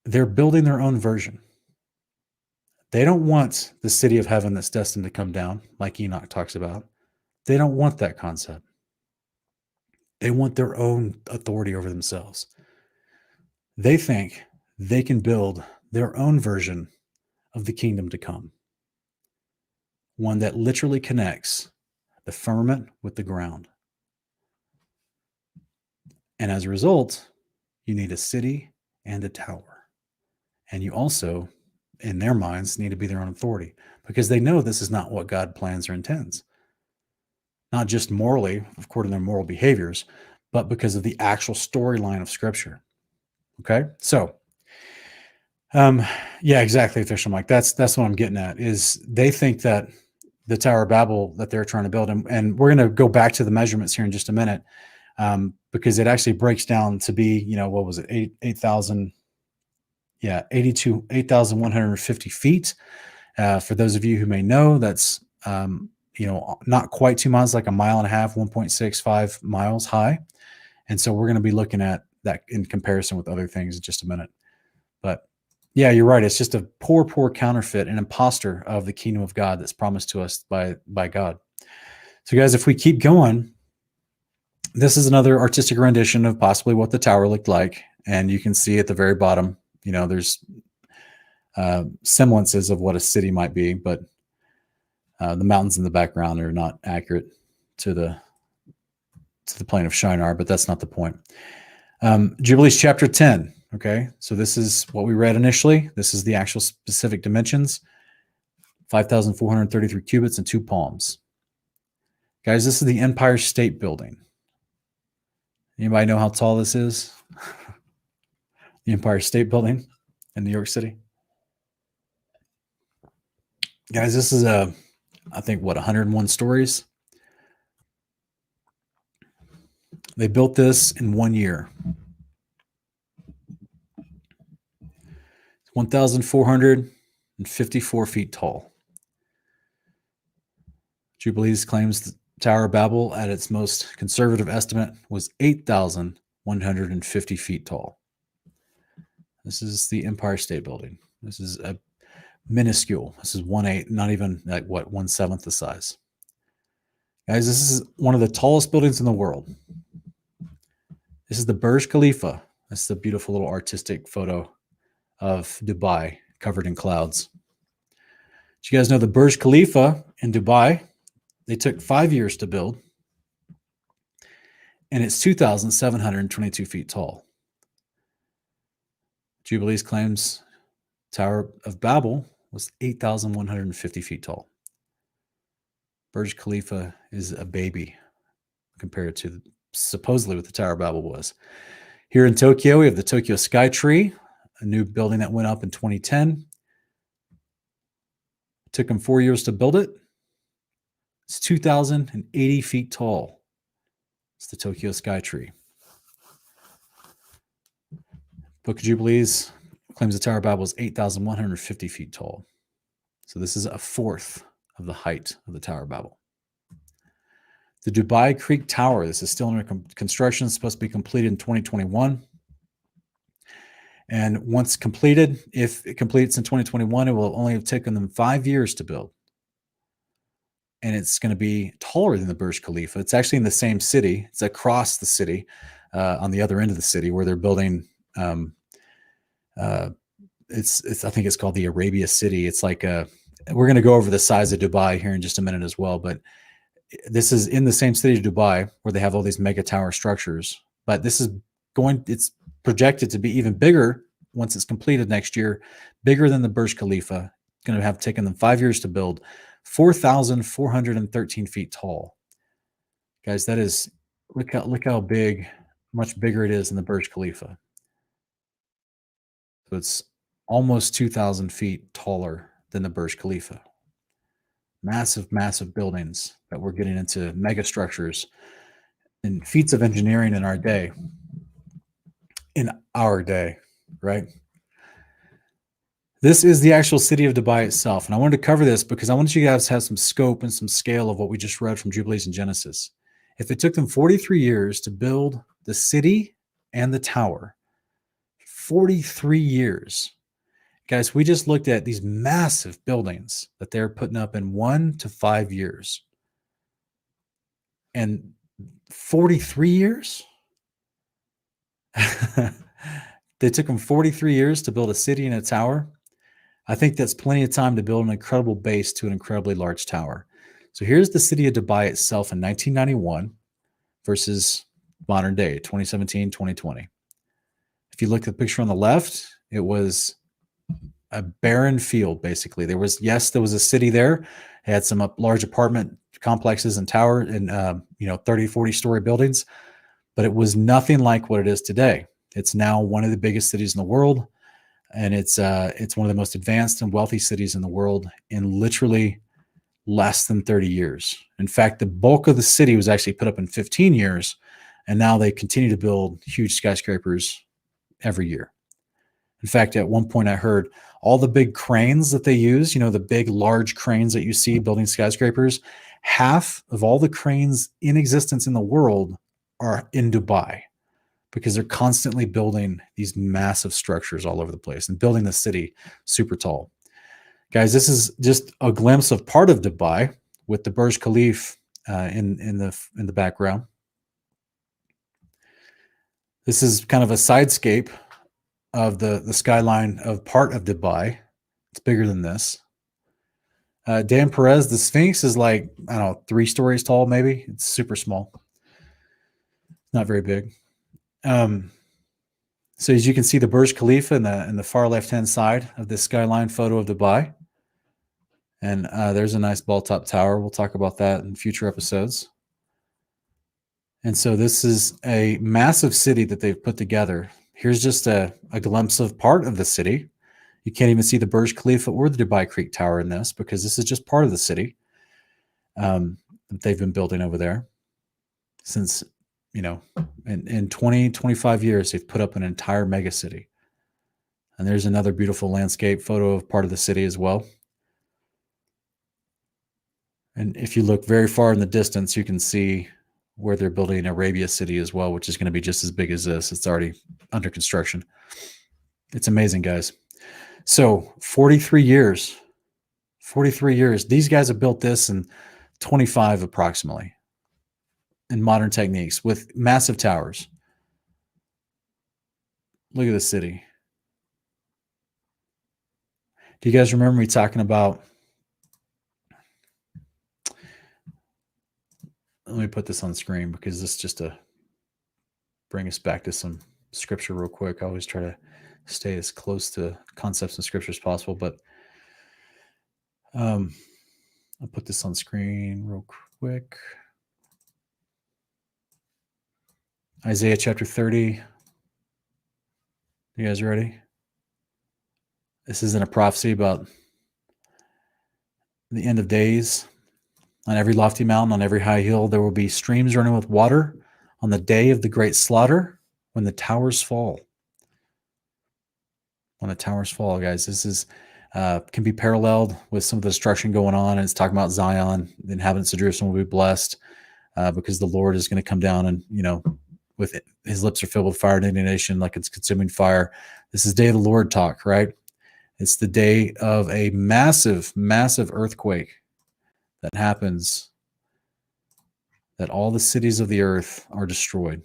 They're building their own version. They don't want the city of heaven that's destined to come down, like Enoch talks about. They don't want that concept. They want their own authority over themselves. They think they can build their own version of the kingdom to come. One that literally connects the firmament with the ground. And as a result, you need a city and a tower. And you also, in their minds, need to be their own authority because they know this is not what God plans or intends. Not just morally, according to their moral behaviors, but because of the actual storyline of Scripture. Okay? So, yeah, exactly, Official Mike. That's what I'm getting at, is they think that the Tower of Babel that they're trying to build, and we're going to go back to the measurements here in just a minute, because it actually breaks down to be, what was it, 8,000, 8,150 feet. For those of you who may know, that's, not quite 2 miles, like a mile and a half, 1.65 miles high. And so we're going to be looking at that in comparison with other things in just a minute. But yeah, you're right. It's just a poor counterfeit, an imposter of the kingdom of God that's promised to us by God. So guys, if we keep going, this is another artistic rendition of possibly what the tower looked like. And you can see at the very bottom, there's semblances of what a city might be, but the mountains in the background are not accurate to to the plane of Shinar, but that's not the point. Jubilees chapter 10. Okay, so this is what we read initially. This is the actual specific dimensions: 5,433 cubits and 2 palms. Guys, this is the Empire State Building. Anybody know how tall this is? The Empire State Building in New York City. Guys, this is I think, 101 stories. They built this in 1 year. 1,454 feet tall. Jubilees claims the Tower of Babel, at its most conservative estimate, was 8,150 feet tall. This is the Empire State Building. This is a minuscule. This is 1/8, not even like 1/7 the size. Guys, this is one of the tallest buildings in the world. This is the Burj Khalifa. That's the beautiful little artistic photo of Dubai covered in clouds. Did you guys know the Burj Khalifa in Dubai, they took 5 years to build, and it's 2,722 feet tall. Jubilees claims Tower of Babel was 8,150 feet tall. Burj Khalifa is a baby compared to supposedly what the Tower of Babel was. Here in Tokyo, we have the Tokyo Sky Tree, a new building that went up in 2010. It took them 4 years to build it. It's 2,080 feet tall. It's the Tokyo Sky Tree. Book of Jubilees claims the Tower of Babel is 8,150 feet tall. So this is a fourth of the height of the Tower of Babel. The Dubai Creek Tower, this is still under construction. It's supposed to be completed in 2021. And once completed, if it completes in 2021, it will only have taken them 5 years to build. And it's going to be taller than the Burj Khalifa. It's actually in the same city. It's across the city, on the other end of the city, where they're building. It's I think it's called the Arabia City. It's like we're going to go over the size of Dubai here in just a minute as well. But this is in the same city of Dubai where they have all these mega tower structures. But this is it's projected to be even bigger once it's completed next year, bigger than the Burj Khalifa. It's going to have taken them 5 years to build, 4,413 feet tall. Guys, that is, look how big, much bigger it is than the Burj Khalifa. So it's almost 2,000 feet taller than the Burj Khalifa. Massive, massive buildings that we're getting into, mega structures and feats of engineering in our day. Right? This is the actual city of Dubai itself. And I wanted to cover this because I wanted you guys to have some scope and some scale of what we just read from Jubilees and Genesis. If it took them 43 years to build the city and the tower, 43 years. Guys, we just looked at these massive buildings that they're putting up in 1 to 5 years. And 43 years? They took them 43 years to build a city and a tower. I think that's plenty of time to build an incredible base to an incredibly large tower. So here's the city of Dubai itself in 1991 versus modern day, 2017, 2020. If you look at the picture on the left, it was a barren field, basically. There was a city there. It had some large apartment complexes and tower and 30, 40-story buildings, but it was nothing like what it is today. It's now one of the biggest cities in the world, and it's one of the most advanced and wealthy cities in the world in literally less than 30 years. In fact, the bulk of the city was actually put up in 15 years, and now they continue to build huge skyscrapers every year. In fact, at one point I heard all the big cranes that they use, the big, large cranes that you see building skyscrapers, half of all the cranes in existence in the world are in Dubai because they're constantly building these massive structures all over the place and building the city super tall. Guys, this is just a glimpse of part of Dubai with the Burj Khalifa in the background. This is kind of a sidescape of the skyline of part of Dubai. It's bigger than this. Dan Perez, the Sphinx is like, 3 stories tall, maybe. It's super small. Not very big. So as you can see, the Burj Khalifa in the far left-hand side of this skyline photo of Dubai. And there's a nice ball top tower. We'll talk about that in future episodes. And so this is a massive city that they've put together. Here's just a glimpse of part of the city. You can't even see the Burj Khalifa or the Dubai Creek Tower in this because this is just part of the city that they've been building over there since, in 20, 25 years, they've put up an entire mega city. And there's another beautiful landscape photo of part of the city as well. And if you look very far in the distance, you can see where they're building Arabia City as well, which is going to be just as big as this. It's already under construction. It's amazing, guys. So 43 years. These guys have built this in 25 approximately in modern techniques with massive towers. Look at the city. Do you guys remember me talking about, let me put this on screen because this is just to bring us back to some scripture real quick. I always try to stay as close to concepts in scripture as possible, but I'll put this on screen real quick. Isaiah chapter 30. You guys ready? This isn't a prophecy about the end of days. On every lofty mountain, on every high hill, there will be streams running with water on the day of the great slaughter when the towers fall. When the towers fall, guys, this is can be paralleled with some of the destruction going on. And it's talking about Zion. The inhabitants of Jerusalem will be blessed because the Lord is going to come down and, with it, his lips are filled with fire and indignation like it's consuming fire. This is day of the Lord talk, right? It's the day of a massive, massive earthquake that happens, that all the cities of the earth are destroyed.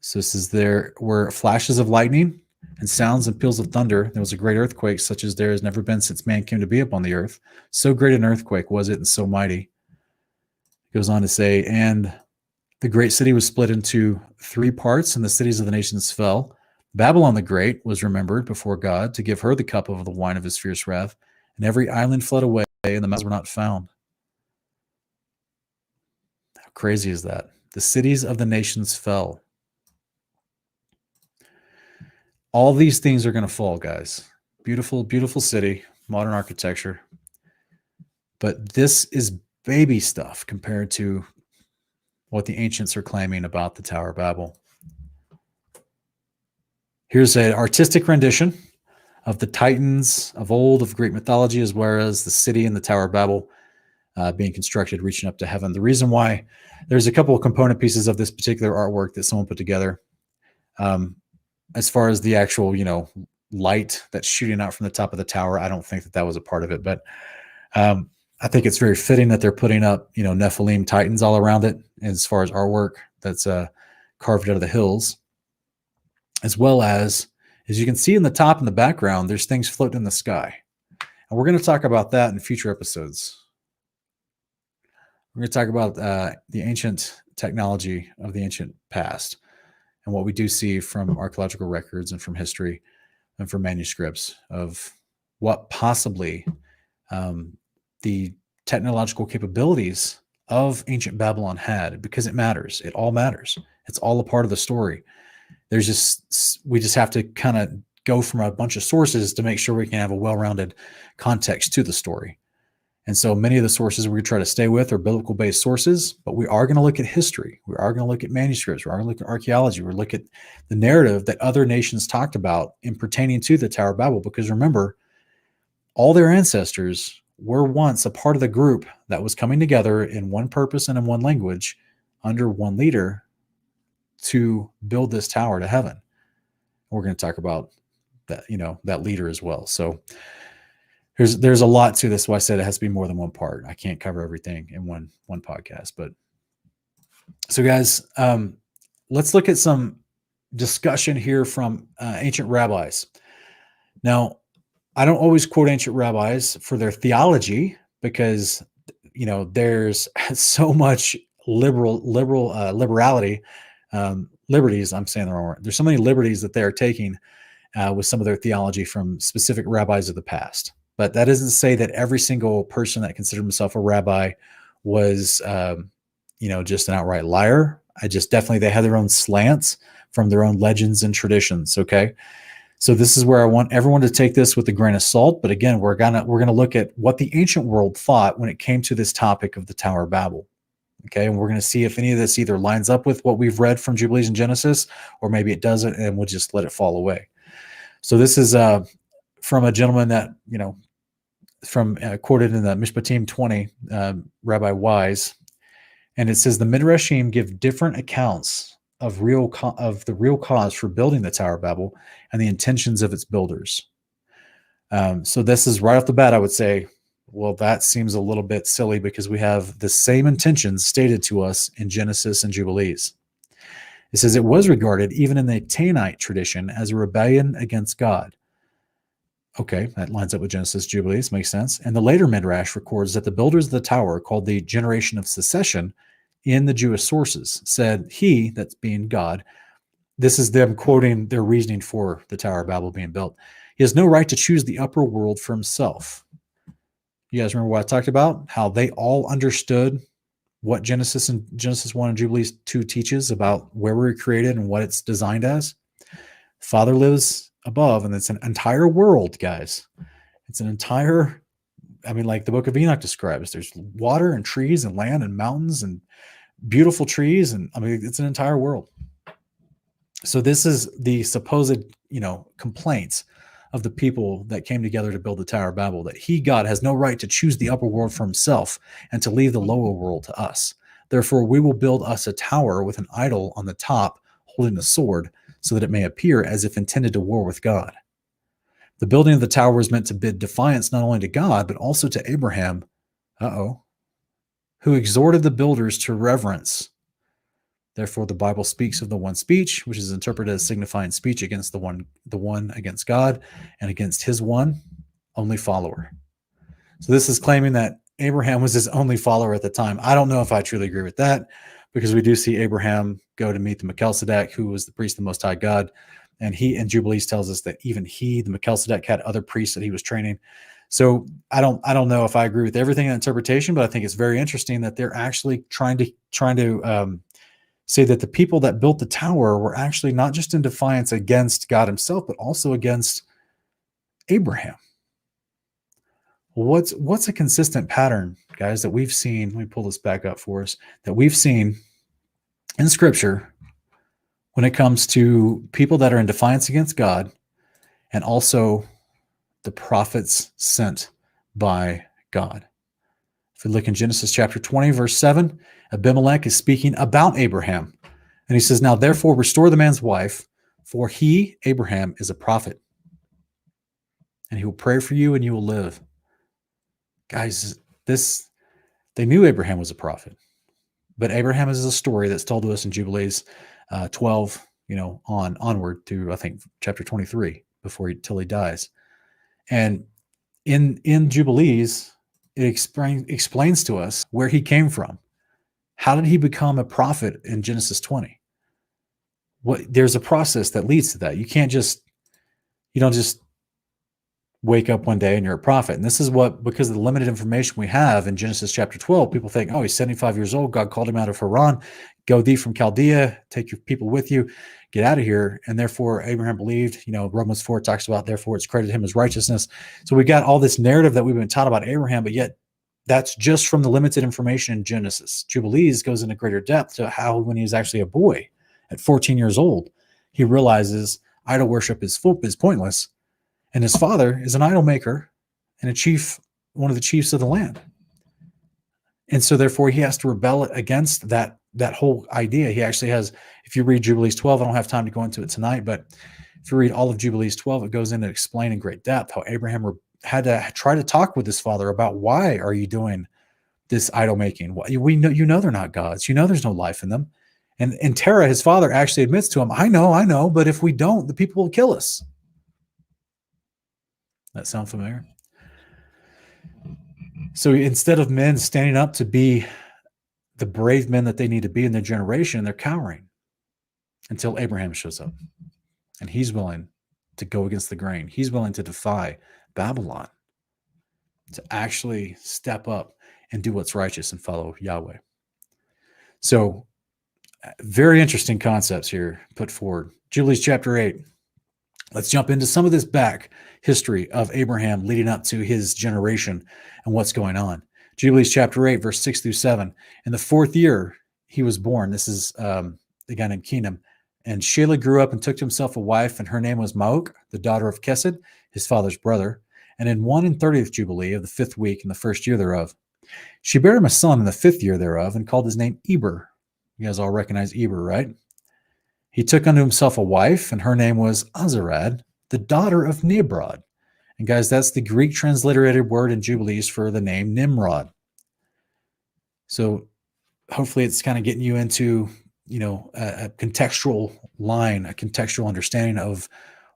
So this is there where flashes of lightning and sounds and peals of thunder. There was a great earthquake such as there has never been since man came to be upon the earth. So great an earthquake was it and so mighty. It goes on to say, and the great city was split into 3 parts, and the cities of the nations fell. Babylon the Great was remembered before God to give her the cup of the wine of his fierce wrath, and every island fled away, and the mountains were not found. How crazy is that? The cities of the nations fell. All these things are going to fall, guys. Beautiful, beautiful city, modern architecture. But this is baby stuff compared to what the ancients are claiming about the Tower of Babel. Here's an artistic rendition of the Titans of old of Greek mythology, as well as the city and the Tower of Babel being constructed, reaching up to heaven. The reason why there's a couple of component pieces of this particular artwork that someone put together. As far as the actual, light that's shooting out from the top of the tower, I don't think that was a part of it, but I think it's very fitting that they're putting up, Nephilim Titans all around it as far as artwork that's carved out of the hills, as well as you can see in the top in the background, there's things floating in the sky. And we're going to talk about that in future episodes. We're going to talk about the ancient technology of the ancient past and what we do see from archaeological records and from history and from manuscripts of what possibly the technological capabilities of ancient Babylon had, because it matters. It all matters. It's all a part of the story. We just have to kind of go from a bunch of sources to make sure we can have a well-rounded context to the story. And so many of the sources we try to stay with are biblical-based sources, but we are going to look at history. We are going to look at manuscripts. We are going to look at archaeology. We're going to look at the narrative that other nations talked about in pertaining to the Tower of Babel, because remember, all their ancestors were once a part of the group that was coming together in one purpose and in one language under one leader to build this tower to heaven. We're going to talk about that, that leader as well. So there's a lot to this. Why I said it has to be more than one part. I can't cover everything in one podcast, but so guys, let's look at some discussion here from ancient rabbis. Now, I don't always quote ancient rabbis for their theology because, there's so much liberality, liberties. I'm saying the wrong word. There's so many liberties that they are taking with some of their theology from specific rabbis of the past. But that doesn't say that every single person that considered himself a rabbi was, just an outright liar. Definitely they had their own slants from their own legends and traditions. Okay. So this is where I want everyone to take this with a grain of salt. But again, we're gonna look at what the ancient world thought when it came to this topic of the Tower of Babel. Okay, and we're going to see if any of this either lines up with what we've read from Jubilees and Genesis, or maybe it doesn't, and we'll just let it fall away. So this is from a gentleman that from quoted in the Mishpatim 20, Rabbi Wise, and it says the Midrashim give different accounts of the real cause for building the Tower of Babel and the intentions of its builders. So this is right off the bat, I would say, well, that seems a little bit silly because we have the same intentions stated to us in Genesis and Jubilees. It says it was regarded even in the Tanite tradition as a rebellion against God. Okay, that lines up with Genesis, Jubilees, makes sense. And the later Midrash records that the builders of the tower, called the generation of secession in the Jewish sources, said he, that's being God, this is them quoting their reasoning for the Tower of Babel being built, he has no right to choose the upper world for himself. You guys remember what I talked about? How they all understood what Genesis 1 and Jubilees 2 teaches about where we were created and what it's designed as. Father lives above, and it's an entire world, guys. It's an entire, like the book of Enoch describes, there's water and trees and land and mountains and beautiful trees. And it's an entire world. So this is the supposed, complaints of the people that came together to build the Tower of Babel, that he, God, has no right to choose the upper world for himself and to leave the lower world to us. Therefore, we will build us a tower with an idol on the top holding a sword so that it may appear as if intended to war with God. The building of the tower was meant to bid defiance not only to God, but also to Abraham, who exhorted the builders to reverence. Therefore, the Bible speaks of the one speech, which is interpreted as signifying speech against the one against God and against his one only follower. So this is claiming that Abraham was his only follower at the time. I don't know if I truly agree with that, because we do see Abraham go to meet the Melchizedek, who was the priest of the Most High God. And he in Jubilees tells us that even the Melchizedek, had other priests that he was training. So I don't know if I agree with everything in interpretation, but I think it's very interesting that they're actually trying to say that the people that built the tower were actually not just in defiance against God himself, but also against Abraham. What's a consistent pattern, guys, that we've seen? Let me pull this back up for us, that we've seen in Scripture when it comes to people that are in defiance against God, and also the prophets sent by God. If we look in Genesis chapter 20, verse 7, Abimelech is speaking about Abraham. And he says, now therefore restore the man's wife, for he, Abraham, is a prophet. And he will pray for you and you will live. Guys, they knew Abraham was a prophet. But Abraham is a story that's told to us in Jubilees 12, onward through, I think, chapter 23, till he dies. And in Jubilees, it explains to us where he came from. How did he become a prophet in Genesis 20? There's a process that leads to that. You don't just wake up one day and you're a prophet. And this is because of the limited information we have in Genesis chapter 12, people think, oh, he's 75 years old. God called him out of Haran. Go thee from Chaldea, take your people with you, get out of here. And therefore Abraham believed, Romans 4 talks about, therefore it's credited him as righteousness. So we got all this narrative that we've been taught about Abraham, but yet that's just from the limited information in Genesis. Jubilees goes into greater depth to how, when he was actually a boy at 14 years old, he realizes idol worship is pointless. And his father is an idol maker and one of the chiefs of the land. And so therefore he has to rebel against that whole idea. He actually has, if you read Jubilees 12, I don't have time to go into it tonight, but if you read all of Jubilees 12, it goes into explain in great depth how Abraham had to try to talk with his father about, why are you doing this idol making? We know they're not gods. There's no life in them. And Terah, his father, actually admits to him, I know, but if we don't, the people will kill us. That sound familiar? So instead of men standing up to be the brave men that they need to be in their generation, they're cowering until Abraham shows up. And he's willing to go against the grain. He's willing to defy Babylon, to actually step up and do what's righteous and follow Yahweh. So, very interesting concepts here put forward. Jubilees chapter 8. Let's jump into some of this back history of Abraham leading up to his generation and what's going on. Jubilees chapter 8, verse 6 through 7. In the 4th year, he was born. This is a guy named Kingdom. And Shelah grew up and took to himself a wife, and her name was Maok, the daughter of Kesed, his father's brother. And in 1/30th Jubilee of the 5th week in the 1st year thereof, she bare him a son in the 5th year thereof, and called his name Eber. You guys all recognize Eber, right? He took unto himself a wife, and her name was Azarad, the daughter of Nimrod. And guys, that's the Greek transliterated word in Jubilees for the name Nimrod. So hopefully it's kind of getting you into, a contextual line, a contextual understanding of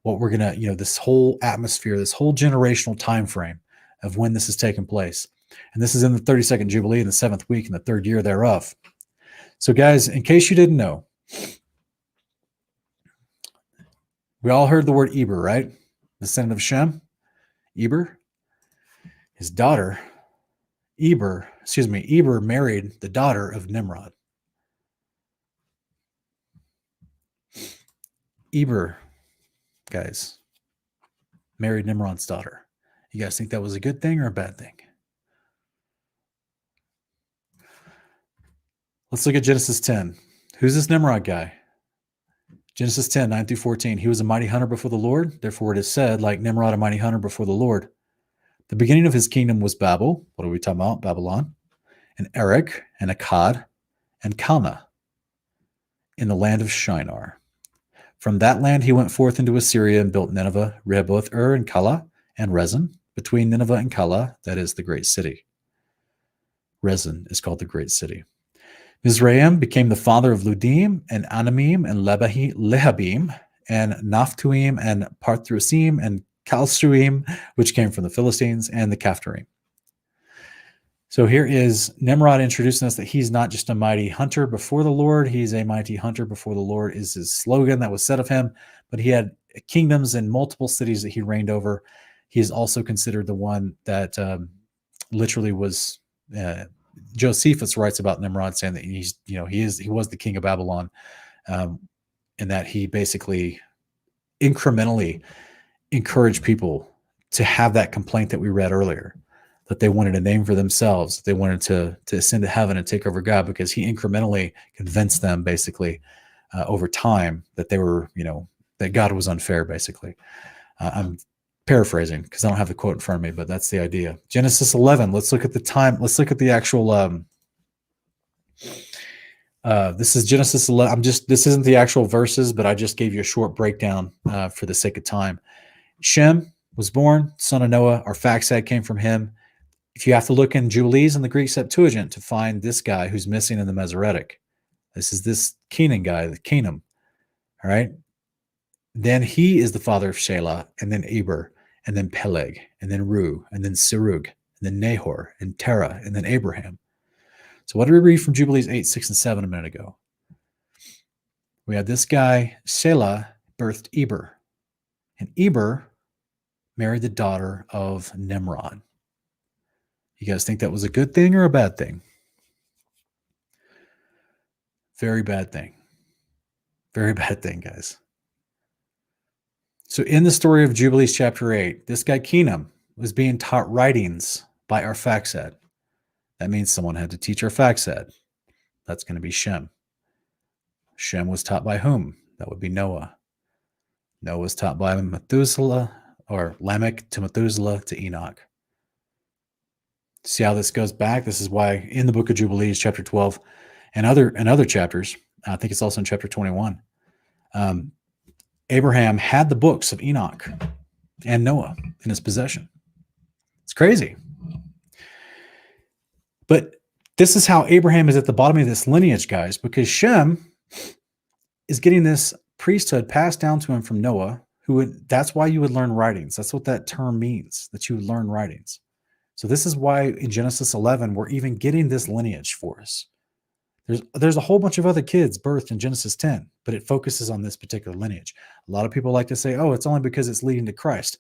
what we're going to, this whole atmosphere, this whole generational time frame of when this is taking place. And this is in the 32nd Jubilee in the 7th week in the 3rd year thereof. So guys, in case you didn't know, we all heard the word Eber, right? The descendant of Shem, Eber. His daughter, Eber married the daughter of Nimrod. Eber, guys, married Nimrod's daughter. You guys think that was a good thing or a bad thing? Let's look at Genesis 10. Who's this Nimrod guy? Genesis 10, 9 through 14. He was a mighty hunter before the Lord. Therefore it is said, like Nimrod, a mighty hunter before the Lord. The beginning of his kingdom was Babel. What are we talking about? Babylon. And Erech, and Akkad, and Calneh, in the land of Shinar. From that land he went forth into Assyria and built Nineveh, Rehoboth, and Calah, and Rezin, between Nineveh and Calah, that is the great city. Rezin is called the great city. Mizraim became the father of Ludim, and Anamim, and Lehabim, and Naphtuim, and Pathrusim, and Calstruim, which came from the Philistines, and the Caphtorim. So here is Nimrod introducing us that he's not just a mighty hunter before the Lord. He's a mighty hunter before the Lord is his slogan that was said of him. But he had kingdoms in multiple cities that he reigned over. He is also considered the one that literally was. Josephus writes about Nimrod saying that he was the king of Babylon, and that he basically incrementally encouraged people to have that complaint that we read earlier, that they wanted a name for themselves. They wanted to ascend to heaven and take over God, because he incrementally convinced them basically over time that they were, that God was unfair, basically. I'm paraphrasing because I don't have the quote in front of me, but that's the idea. Genesis 11. Let's look at the time. Let's look at the actual, this is Genesis 11. This isn't the actual verses, but I just gave you a short breakdown for the sake of time. Shem was born, son of Noah. Arphaxad came from him. If you have to look in Jubilees in the Greek Septuagint to find this guy who's missing in the Masoretic, this is this Kenan guy, the Canaan. All right. Then he is the father of Shelah, and then Eber, and then Peleg, and then Ru, and then Serug, and then Nahor, and Terah, and then Abraham. So what did we read from Jubilees 8, 6, and 7 a minute ago? We had this guy, Shelah, birthed Eber. And Eber married the daughter of Nimrod. You guys think that was a good thing or a bad thing? Very bad thing. Very bad thing, guys. So in the story of Jubilees chapter 8, this guy Kenan was being taught writings by Arphaxad. That means someone had to teach Arphaxad. That's going to be Shem. Shem was taught by whom? That would be Noah. Noah was taught by Methuselah, or Lamech to Methuselah to Enoch. See how this goes back? This is why in the book of Jubilees, chapter 12, and other chapters, I think it's also in chapter 21, Abraham had the books of Enoch and Noah in his possession. It's crazy. But this is how Abraham is at the bottom of this lineage, guys, because Shem is getting this priesthood passed down to him from Noah, that's why you would learn writings. That's what that term means, that you would learn writings. So this is why in Genesis 11, we're even getting this lineage for us. There's a whole bunch of other kids birthed in Genesis 10, but it focuses on this particular lineage. A lot of people like to say, oh, it's only because it's leading to Christ.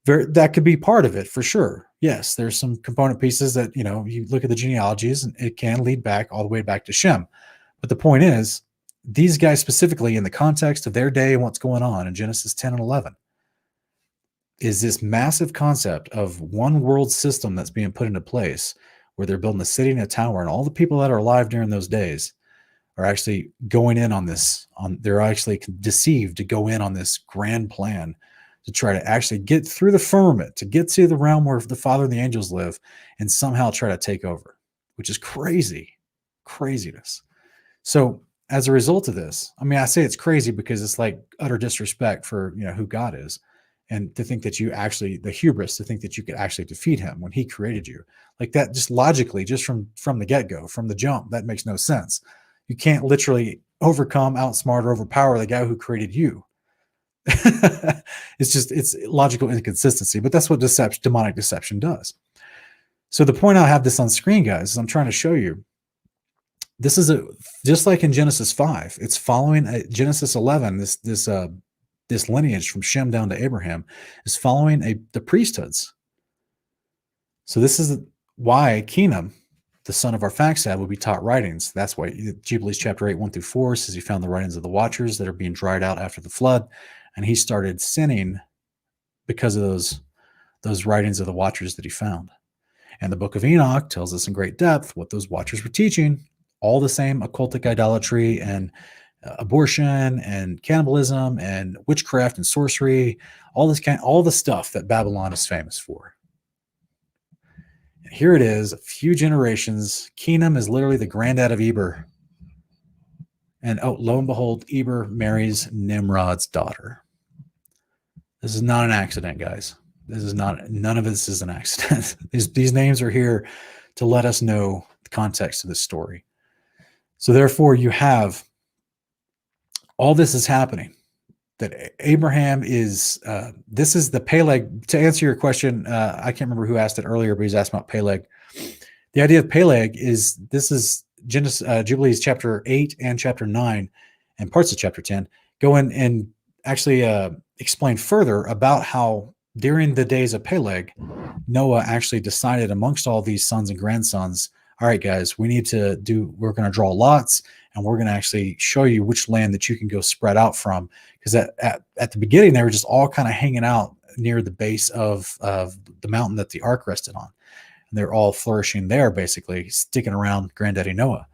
That could be part of it for sure. Yes, there's some component pieces that, you look at the genealogies and it can lead back all the way back to Shem. But the point is, these guys specifically, in the context of their day and what's going on in Genesis 10 and 11, is this massive concept of one world system that's being put into place where they're building a city and a tower, and all the people that are alive during those days are actually going in on this. They're actually deceived to go in on this grand plan to try to actually get through the firmament, to get to the realm where the Father and the angels live, and somehow try to take over, which is craziness. So as a result of this, I mean, I say it's crazy because it's like utter disrespect for, who God is. And to think that the hubris to think that you could actually defeat him when he created you, like that, just logically, just from the get-go, from the jump, that makes no sense. You can't literally overcome, outsmart, or overpower the guy who created you. It's logical inconsistency, but that's what demonic deception does. So the point I have this on screen, guys, is I'm trying to show you, this is just like in Genesis 5, it's following Genesis 11, this lineage from Shem down to Abraham is following the priesthoods. So this is why Kingdom, the son of Arphaxad, will be taught writings. That's why Jubilees chapter 8, 1-4 says he found the writings of the watchers that are being dried out after the flood. And he started sinning because of those writings of the watchers that he found. And the book of Enoch tells us in great depth what those watchers were teaching, all the same occultic idolatry and abortion and cannibalism and witchcraft and sorcery, all the stuff that Babylon is famous for. And here it is, a few generations. Kingdom is literally the granddad of Eber. And lo and behold, Eber marries Nimrod's daughter. This is not an accident, guys. None of this is an accident. These names are here to let us know the context of this story. So therefore, you have all this is happening. That Abraham is, this is the Peleg. To answer your question, I can't remember who asked it earlier, but he's asked about Peleg. The idea of Peleg is, this is Jubilees chapter 8 and chapter 9 and parts of chapter 10 go in and actually explain further about how during the days of Peleg, Noah actually decided amongst all these sons and grandsons, all right, guys, we're going to draw lots, and we're going to actually show you which land that you can go spread out from. Because at the beginning, they were just all kind of hanging out near the base of the mountain that the ark rested on. And they're all flourishing there, basically, sticking around Granddaddy Noah.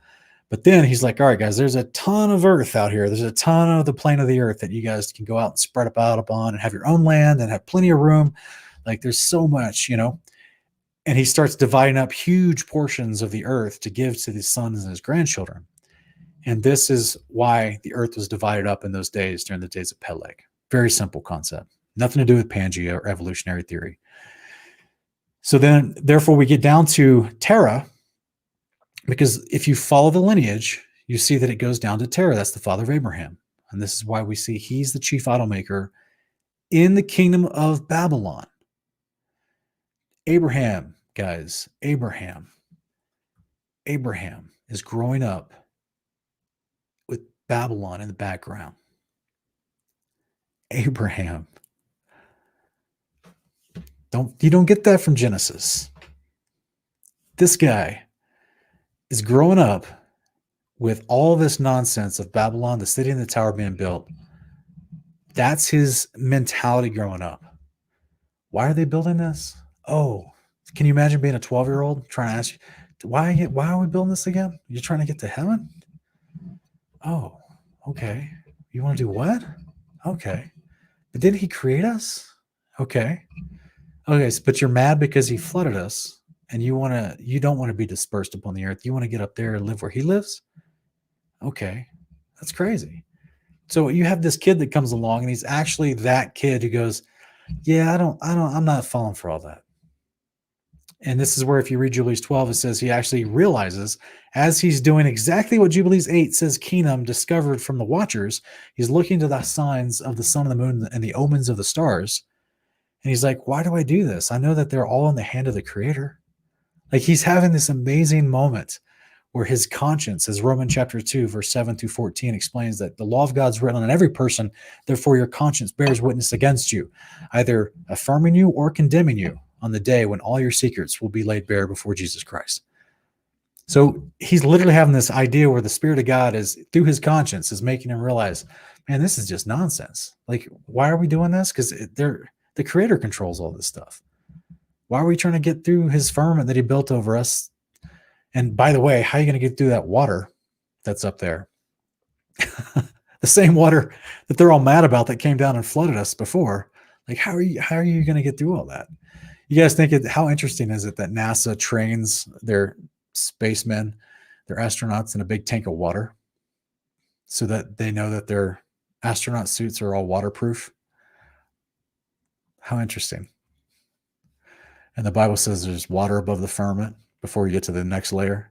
But then he's like, all right, guys, there's a ton of earth out here. There's a ton of the plane of the earth that you guys can go out and spread out upon and have your own land and have plenty of room. Like, there's so much, And he starts dividing up huge portions of the earth to give to his sons and his grandchildren. And this is why the earth was divided up in those days during the days of Peleg. Very simple concept. Nothing to do with Pangea or evolutionary theory. So then, therefore, we get down to Terah, because if you follow the lineage, you see that it goes down to Terah. That's the father of Abraham. And this is why we see he's the chief idol maker in the kingdom of Babylon. Abraham, guys, Abraham is growing up with Babylon in the background. Abraham. You don't get that from Genesis. This guy is growing up with all this nonsense of Babylon, the city and the tower being built. That's his mentality growing up. Why are they building this? Oh, can you imagine being a 12-year-old trying to ask you, why are we building this again? You're trying to get to heaven? Oh, okay. You want to do what? Okay. But didn't he create us? Okay. But you're mad because he flooded us, and you don't want to be dispersed upon the earth. You want to get up there and live where he lives? Okay. That's crazy. So you have this kid that comes along, and he's actually that kid who goes, yeah, I'm not falling for all that. And this is where, if you read Jubilees 12, it says he actually realizes, as he's doing exactly what Jubilees 8 says Kingdom discovered from the watchers, he's looking to the signs of the sun and the moon and the omens of the stars. And he's like, why do I do this? I know that they're all in the hand of the Creator. Like, he's having this amazing moment where his conscience, as Romans chapter 2, verse 7 through 14 explains, that the law of God's written on every person, therefore your conscience bears witness against you, either affirming you or condemning you on the day when all your secrets will be laid bare before Jesus Christ. So he's literally having this idea where the Spirit of God is, through his conscience, is making him realize, man, this is just nonsense. Like, why are we doing this? Because the Creator controls all this stuff. Why are we trying to get through his firmament that he built over us? And by the way, how are you going to get through that water that's up there? The same water that they're all mad about that came down and flooded us before. Like, how are you going to get through all that? You guys think how interesting is it that NASA trains their spacemen, their astronauts, in a big tank of water so that they know that their astronaut suits are all waterproof? How interesting. And the Bible says there's water above the firmament before you get to the next layer,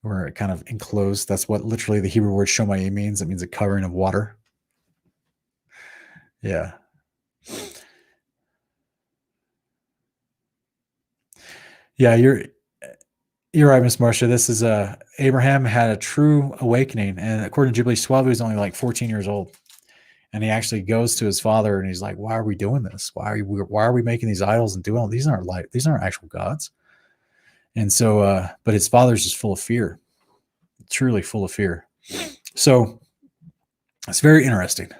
where it kind of enclosed. That's what literally the Hebrew word shomayim means. It means a covering of water. Yeah. Yeah, you're right, Miss Marcia. This is Abraham had a true awakening, and according to Jubilees 12, he was only like 14 years old. And he actually goes to his father and he's like, why are we doing this? Why are we making these idols and doing all these? These aren't actual gods. And so, but his father's just full of fear, truly full of fear. So it's very interesting.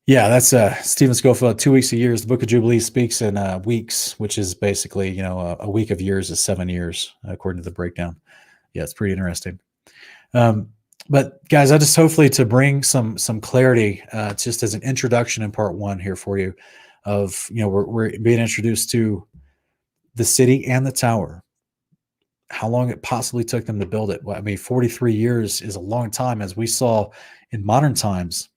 Yeah, that's Stephen Scofield. 2 weeks a year. The Book of Jubilees speaks in weeks, which is basically, a week of years is 7 years, according to the breakdown. Yeah, it's pretty interesting. But guys, I just hopefully to bring some clarity, just as an introduction in part one here for you, of we're being introduced to the city and the tower, how long it possibly took them to build it. Well, I mean, 43 years is a long time, as we saw in modern times,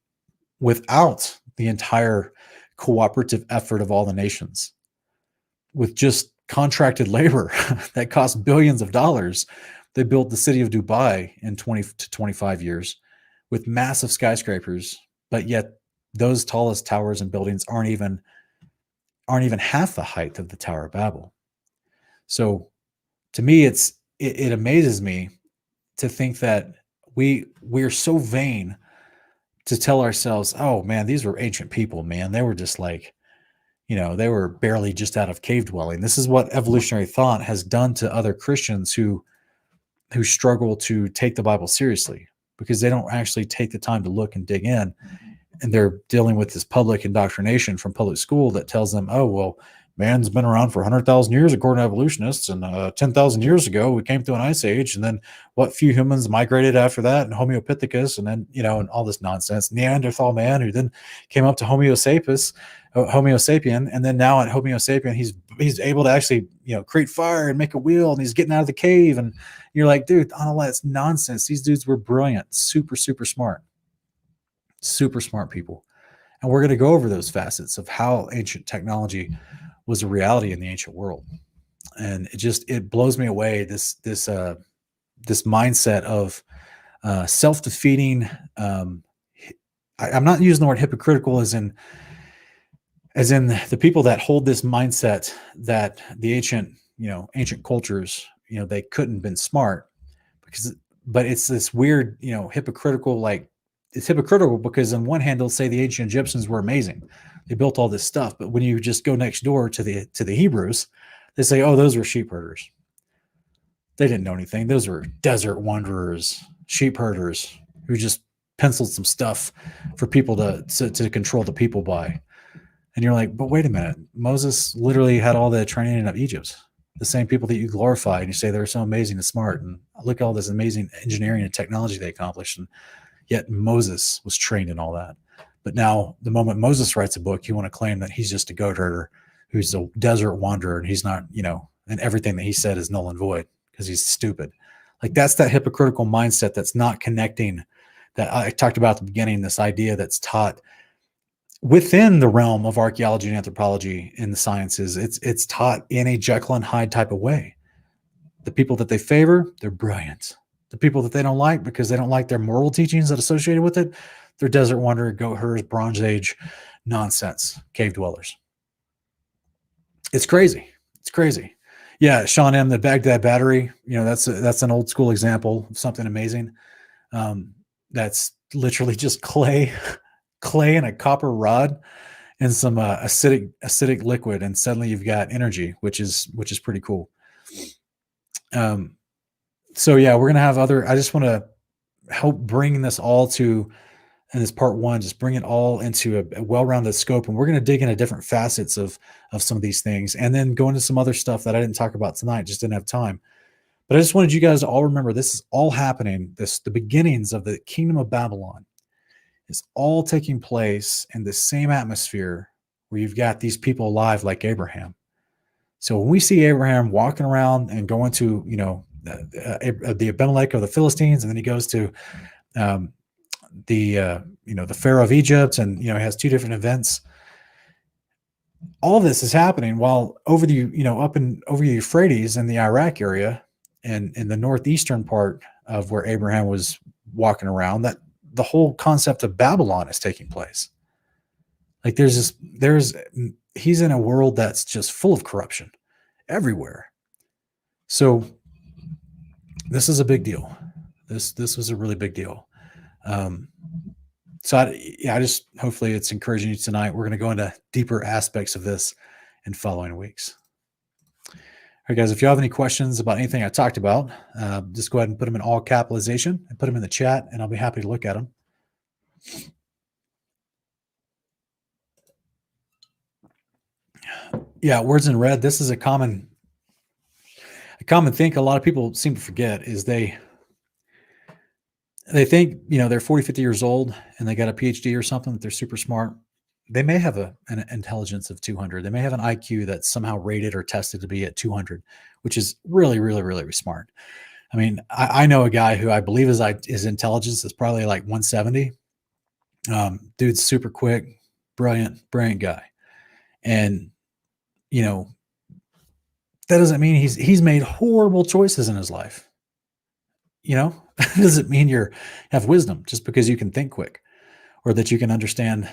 without the entire cooperative effort of all the nations, with just contracted labor that cost billions of dollars. They built the city of Dubai in 20 to 25 years with massive skyscrapers, but yet those tallest towers and buildings aren't even half the height of the Tower of Babel. So to me, it amazes me to think that we're so vain to tell ourselves, oh man, these were ancient people, man. They were just like, they were barely just out of cave dwelling. This is what evolutionary thought has done to other Christians who struggle to take the Bible seriously, because they don't actually take the time to look and dig in. And they're dealing with this public indoctrination from public school that tells them, oh, well, man's been around for 100,000 years according to evolutionists, and 10,000 years ago we came through an ice age, and then what few humans migrated after that, and Homo Pithecus, and then and all this nonsense, Neanderthal man, who then came up to Homo sapien, and then now at Homo sapien he's able to actually create fire and make a wheel, and he's getting out of the cave, and you're like, dude, all that's nonsense. These dudes were brilliant, super smart people. And we're going to go over those facets of how ancient technology was a reality in the ancient world. And it blows me away, this mindset of self-defeating. I'm not using the word hypocritical as in the people that hold this mindset that the ancient cultures, they couldn't have been smart, but it's this weird, hypocritical, like it's hypocritical because on one hand, they'll say the ancient Egyptians were amazing. They built all this stuff. But when you just go next door to the Hebrews, they say, oh, those were sheep herders. They didn't know anything. Those were desert wanderers, sheep herders who just penciled some stuff for people to control the people by. And you're like, but wait a minute. Moses literally had all the training of Egypt. The same people that you glorify and you say they're so amazing and smart, and look at all this amazing engineering and technology they accomplished. And yet Moses was trained in all that. But now the moment Moses writes a book, you want to claim that he's just a goat herder who's a desert wanderer, and he's not, and everything that he said is null and void because he's stupid. Like, that's that hypocritical mindset that's not connecting, that I talked about at the beginning, this idea that's taught within the realm of archaeology and anthropology in the sciences. It's taught in a Jekyll and Hyde type of way. The people that they favor, they're brilliant. The people that they don't like, because they don't like their moral teachings that are associated with it, they're desert wanderer, goat herders, Bronze Age nonsense, cave dwellers. It's crazy. It's crazy. Yeah, Sean M, the Baghdad battery, that's an old school example of something amazing. That's literally just clay, clay and a copper rod and some acidic liquid, and suddenly you've got energy, which is pretty cool. Um, so yeah, we're gonna have other. I just want to help bring this all to, and this part one, just bring it all into a well-rounded scope, and we're going to dig into different facets of some of these things, and then go into some other stuff that I didn't talk about tonight, just didn't have time. But I just wanted you guys to all remember this is all happening. The beginnings of the kingdom of Babylon is all taking place in the same atmosphere where you've got these people alive like Abraham. So when we see Abraham walking around and going to, the Abimelech of the Philistines, and then he goes to um, the Pharaoh of Egypt, and he has two different events. All of this is happening while over the Euphrates in the Iraq area and in the northeastern part of where Abraham was walking around, that the whole concept of Babylon is taking place. Like he's in a world that's just full of corruption everywhere. So this is a big deal. This was a really big deal. So I just, hopefully it's encouraging you tonight. We're going to go into deeper aspects of this in following weeks. All right, guys, if you have any questions about anything I talked about, just go ahead and put them in all capitalization and put them in the chat, and I'll be happy to look at them. Yeah, words in red. This is a common thing a lot of people seem to forget is they think, they're 40, 50 years old and they got a PhD or something, that they're super smart. They may have an intelligence of 200. They may have an IQ that's somehow rated or tested to be at 200, which is really, really, really smart. I mean, I know a guy who I believe his intelligence is probably like 170. Dude's super quick, brilliant guy. And, that doesn't mean he's made horrible choices in his life. That doesn't mean you have wisdom just because you can think quick, or that you can understand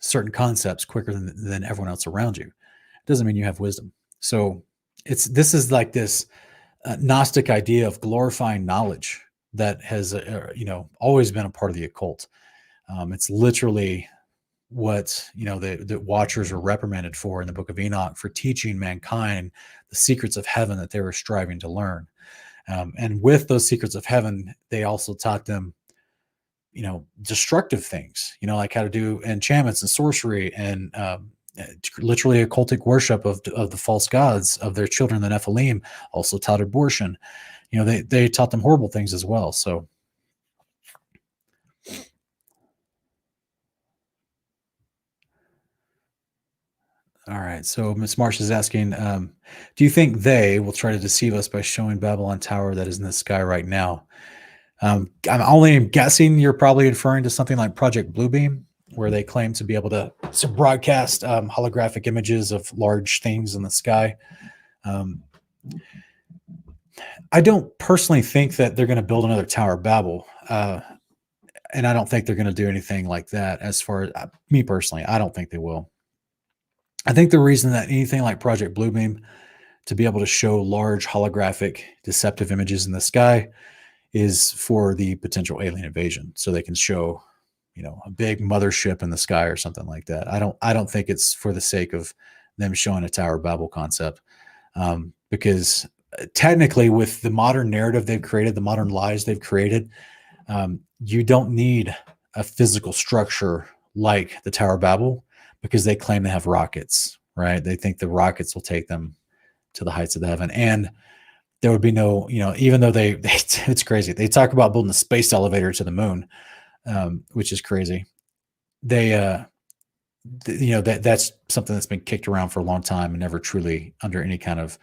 certain concepts quicker than everyone else around you. It doesn't mean you have wisdom. So this is like this Gnostic idea of glorifying knowledge that has always been a part of the occult. It's literally what the Watchers were reprimanded for in the Book of Enoch, for teaching mankind the secrets of heaven that they were striving to learn. And with those secrets of heaven, they also taught them, destructive things, like how to do enchantments and sorcery and literally occultic worship of the false gods of their children, the Nephilim. Also taught abortion. They taught them horrible things as well. So, all right. So Miss Marsh is asking, do you think they will try to deceive us by showing Babylon Tower that is in the sky right now? I'm only guessing you're probably referring to something like Project Bluebeam, where they claim to be able to broadcast holographic images of large things in the sky. I don't personally think that they're going to build another Tower of Babel. And I don't think they're going to do anything like that. As far as me personally, I don't think they will. I think the reason that anything like Project Bluebeam, to be able to show large holographic deceptive images in the sky, is for the potential alien invasion. So they can show, a big mothership in the sky or something like that. I don't think it's for the sake of them showing a Tower of Babel concept. Because technically, with the modern narrative they've created, the modern lies they've created, you don't need a physical structure like the Tower of Babel, because they claim they have rockets, right? They think the rockets will take them to the heights of the heaven. And there would be no, even though they it's crazy. They talk about building a space elevator to the moon, which is crazy. That's something that's been kicked around for a long time and never truly under any kind of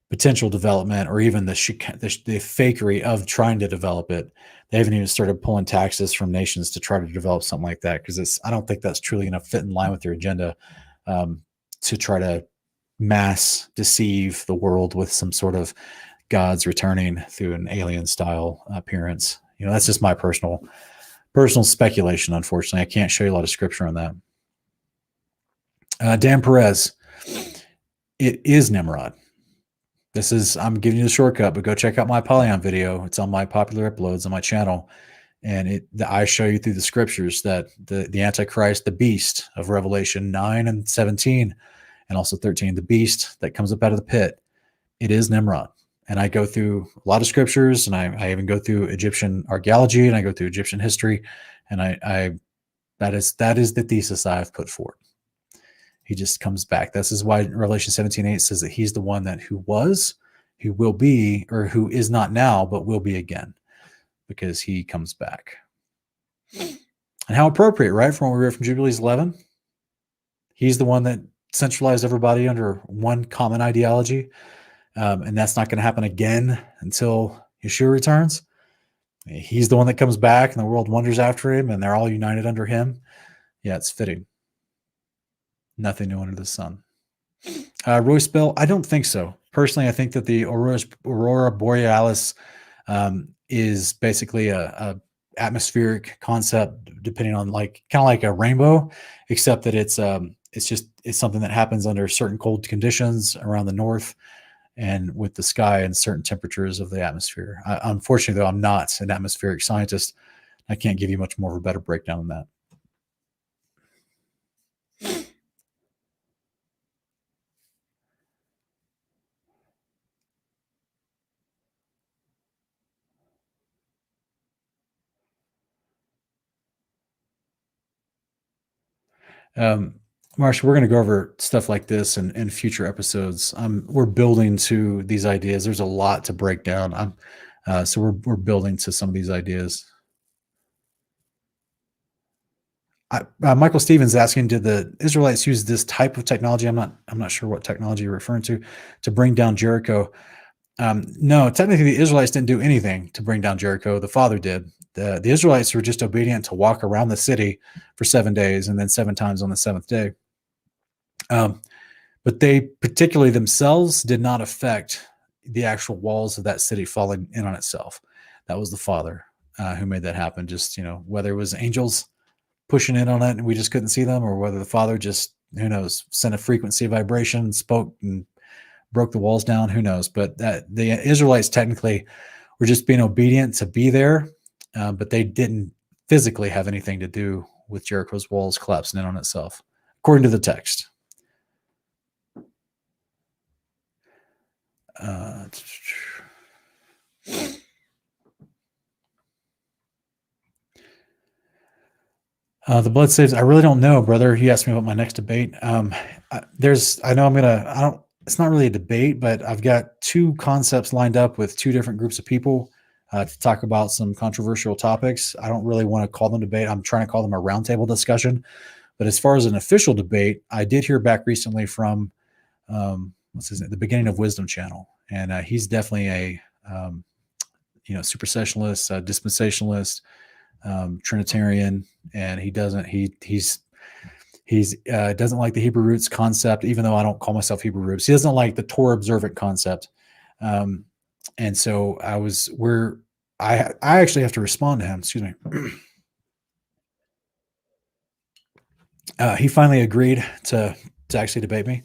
potential development, or even the fakery of trying to develop it. They haven't even started pulling taxes from nations to try to develop something like that, because I don't think that's truly going to fit in line with their agenda, to try to mass deceive the world with some sort of gods returning through an alien style appearance. That's just my personal speculation. Unfortunately, I can't show you a lot of scripture on that. Dan Perez, it is Nimrod. I'm giving you the shortcut, but go check out my Polyon video. It's on my popular uploads on my channel. And I show you through the scriptures that the Antichrist, the beast of Revelation 9 and 17, and also 13, the beast that comes up out of the pit, it is Nimrod. And I go through a lot of scriptures, and I even go through Egyptian archaeology, and I go through Egyptian history, and that is the thesis I've put forward. He just comes back. This is why Revelation 17:8 says that he's the one that who was, who will be, or who is not now, but will be again, because he comes back. And how appropriate, right? From what we read from Jubilees 11. He's the one that centralized everybody under one common ideology. And that's not going to happen again until Yeshua returns. He's the one that comes back and the world wonders after him, and they're all united under him. Yeah, it's fitting. Nothing new under the sun. Royce Bell, I don't think so. Personally, I think that the Aurora Borealis is basically a atmospheric concept, depending on kind of like a rainbow, except that it's something that happens under certain cold conditions around the north and with the sky and certain temperatures of the atmosphere. Unfortunately, though, I'm not an atmospheric scientist. I can't give you much more of a better breakdown than that. Marsha, we're going to go over stuff like this in future episodes. We're building to these ideas. There's a lot to break down. So we're building to some of these ideas. Michael Stevens asking, did the Israelites use this type of technology? I'm not sure what technology you're referring to bring down Jericho. No, technically the Israelites didn't do anything to bring down Jericho. The Father did. The Israelites were just obedient to walk around the city for 7 days and then 7 times on the 7th day. But they particularly themselves did not affect the actual walls of that city falling in on itself. That was the Father who made that happen. Just, whether it was angels pushing in on it and we just couldn't see them, or whether the Father just, who knows, sent a frequency vibration, spoke and broke the walls down, who knows. But the Israelites technically were just being obedient to be there, but they didn't physically have anything to do with Jericho's walls collapsing in on itself, according to the text. The blood saves. I really don't know, brother. He asked me about my next debate. It's not really a debate, but I've got 2 concepts lined up with 2 different groups of people to talk about some controversial topics. I don't really want to call them debate. I'm trying to call them a roundtable discussion. But as far as an official debate, I did hear back recently from the Beginning of Wisdom channel, and he's definitely a supersessionalist, dispensationalist, Trinitarian, and he doesn't like the Hebrew roots concept, even though I don't call myself Hebrew roots. He doesn't like the Torah observant concept. And so I actually have to respond to him. Excuse me. He finally agreed to actually debate me,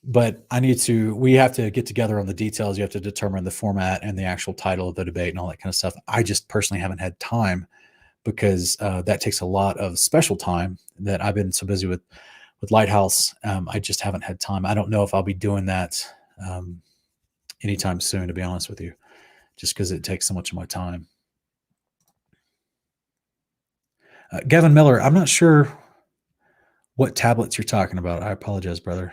but we have to get together on the details. You have to determine the format and the actual title of the debate and all that kind of stuff. I just personally haven't had time, because that takes a lot of special time that I've been so busy with Lighthouse. I just haven't had time. I don't know if I'll be doing that anytime soon, to be honest with you, just because it takes so much of my time. Gavin Miller, I'm not sure what tablets you're talking about. I apologize, brother.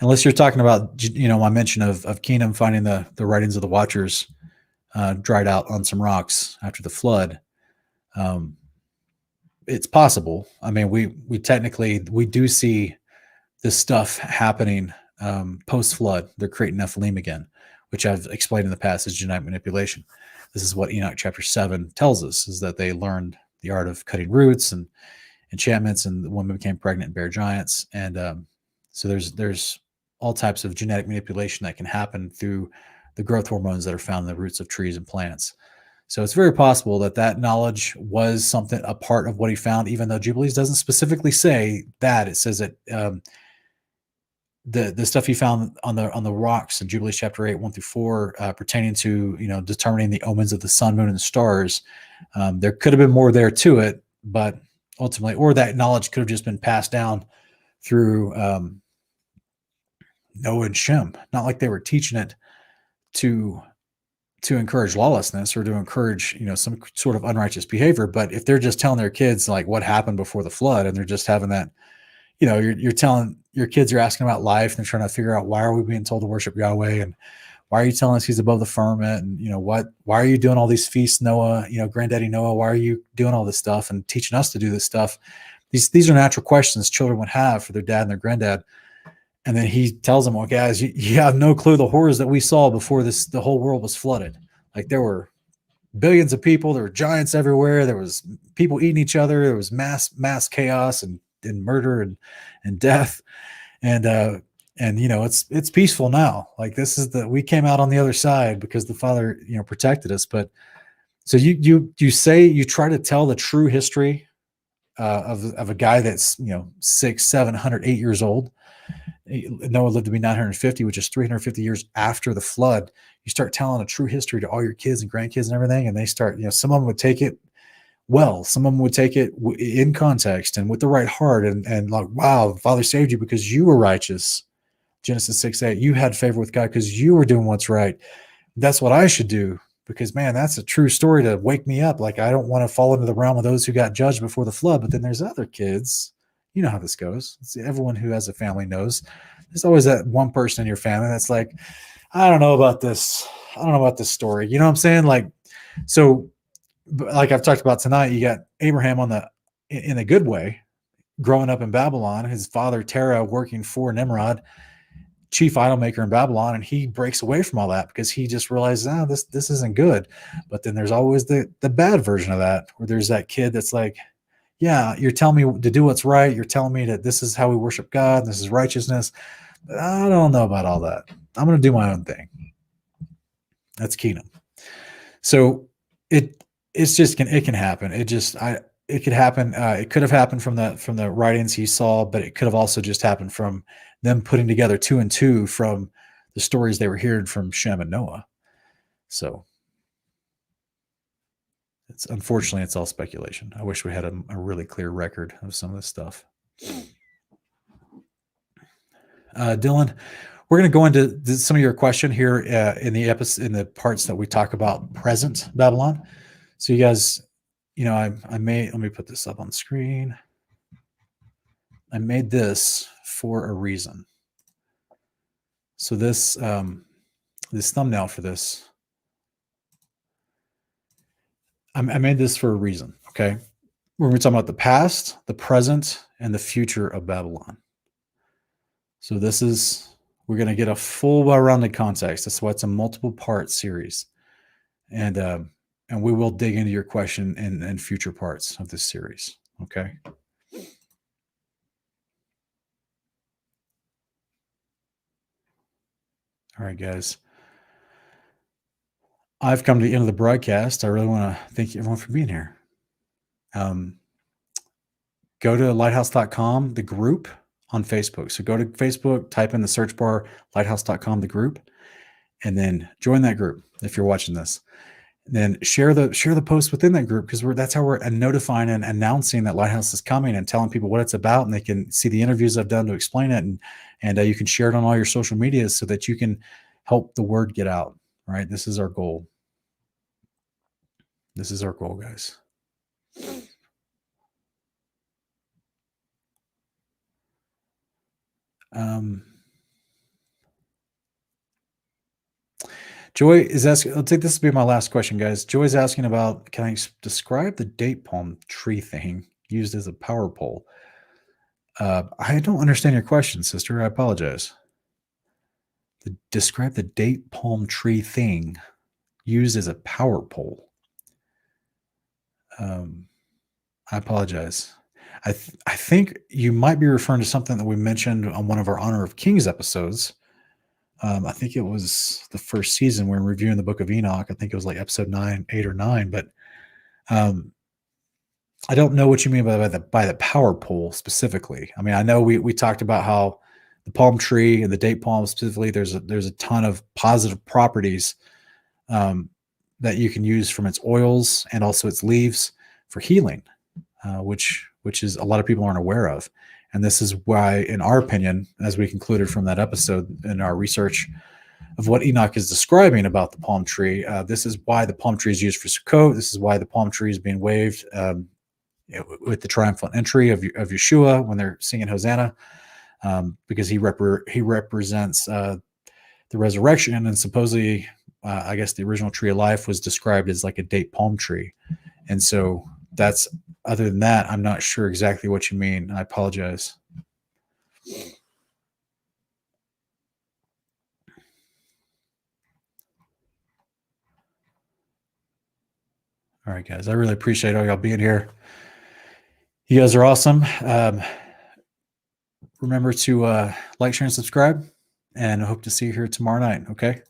Unless you're talking about, my mention of Kingdom finding the writings of the Watchers dried out on some rocks after the flood. It's possible. I mean, we technically do see this stuff happening post flood. They're creating Nephilim again, which I've explained in the past as genetic manipulation. This is what Enoch chapter 7 tells us, is that they learned the art of cutting roots and enchantments, and the woman became pregnant and bare giants. And so there's all types of genetic manipulation that can happen through the growth hormones that are found in the roots of trees and plants. So it's very possible that knowledge was a part of what he found, even though Jubilees doesn't specifically say that. It says that the stuff he found on the rocks in Jubilees chapter 8, 1 through 4, pertaining to, determining the omens of the sun, moon, and stars. There could have been more there to it, but ultimately, or that knowledge could have just been passed down through Noah and Shem. Not like they were teaching it to encourage lawlessness or to encourage, some sort of unrighteous behavior. But if they're just telling their kids like what happened before the flood, and they're just having that, you're telling your kids, you're asking about life, and they're trying to figure out, why are we being told to worship Yahweh, and why are you telling us he's above the firmament, and why are you doing all these feasts, Noah, granddaddy Noah, why are you doing all this stuff and teaching us to do this stuff? These are natural questions children would have for their dad and their granddad. And then he tells them, well, guys, you have no clue the horrors that we saw before the whole world was flooded. Like, there were billions of people, there were giants everywhere, there was people eating each other, there was mass chaos and murder and death. And it's peaceful now. Like, we came out on the other side because the Father, protected us. But so you try to tell the true history of a guy that's 600, 700, 8 years old. Noah lived to be 950, which is 350 years after the flood. You start telling a true history to all your kids and grandkids and everything, and they start, some of them would take it well, some of them would take it in context and with the right heart, and like, wow, the Father saved you because you were righteous. Genesis 6:8, you had favor with God because you were doing what's right. That's what I should do, because, man, that's a true story to wake me up. Like, I don't want to fall into the realm of those who got judged before the flood. But then there's other kids. You know how this goes. Everyone who has a family knows there's always that one person in your family that's like, I don't know about this. I don't know about this story. You know what I'm saying? Like, so, like I've talked about tonight, you got Abraham in a good way, growing up in Babylon, his father Terah working for Nimrod, chief idol maker in Babylon, and he breaks away from all that because he just realizes, this isn't good. But then there's always the bad version of that, where there's that kid that's like, yeah, you're telling me to do what's right. You're telling me that this is how we worship God. This is righteousness. But I don't know about all that. I'm going to do my own thing. That's kingdom. So it can happen. It could happen. It could have happened from the writings he saw, but it could have also just happened from them putting together 2 and 2 from the stories they were hearing from Shem and Noah. So unfortunately, it's all speculation. I wish we had a really clear record of some of this stuff. Dylan, we're going to go into some of your question here in the episode, in the parts that we talk about present Babylon. So you guys, let me put this up on screen. I made this for a reason. So this thumbnail for this, I made this for a reason. Okay. We're going to talk about the past, the present, and the future of Babylon. So we're going to get a full well-rounded context. That's why it's a multiple part series. And we will dig into your question in future parts of this series. Okay. All right, guys. I've come to the end of the broadcast. I really want to thank everyone for being here. Go to lighthouse.com, the group on Facebook. So go to Facebook, type in the search bar, lighthouse.com, the group, and then join that group if you're watching this. And then share the post within that group, because that's how we're notifying and announcing that Lighthouse is coming and telling people what it's about, and they can see the interviews I've done to explain it, and you can share it on all your social medias so that you can help the word get out. Right? This is our goal. This is our goal, guys. Joy is asking, I'll take this to be my last question, guys. Joy is asking about, can I describe the date palm tree thing used as a power pole? I don't understand your question, sister. I apologize. Describe the date palm tree thing used as a power pole. I apologize. I think you might be referring to something that we mentioned on one of our Honor of Kings episodes. I think it was the first season when we were reviewing the Book of Enoch. I think it was like episode 8 or 9. But I don't know what you mean by the power pole specifically. I mean, I know we talked about how the palm tree and the date palm specifically, there's a ton of positive properties that you can use from its oils and also its leaves for healing, which is a lot of people aren't aware of. And this is why, in our opinion, as we concluded from that episode in our research of what Enoch is describing about the palm tree, this is why the palm tree is used for Sukkot. This is why the palm tree is being waved with the triumphant entry of Yeshua when they're singing Hosanna, because he represents the resurrection, and supposedly, I guess the original tree of life was described as like a date palm tree. And so that's, other than that, I'm not sure exactly what you mean. I apologize. All right, guys, I really appreciate all y'all being here. You guys are awesome. Remember to like, share, and subscribe, and I hope to see you here tomorrow night. Okay.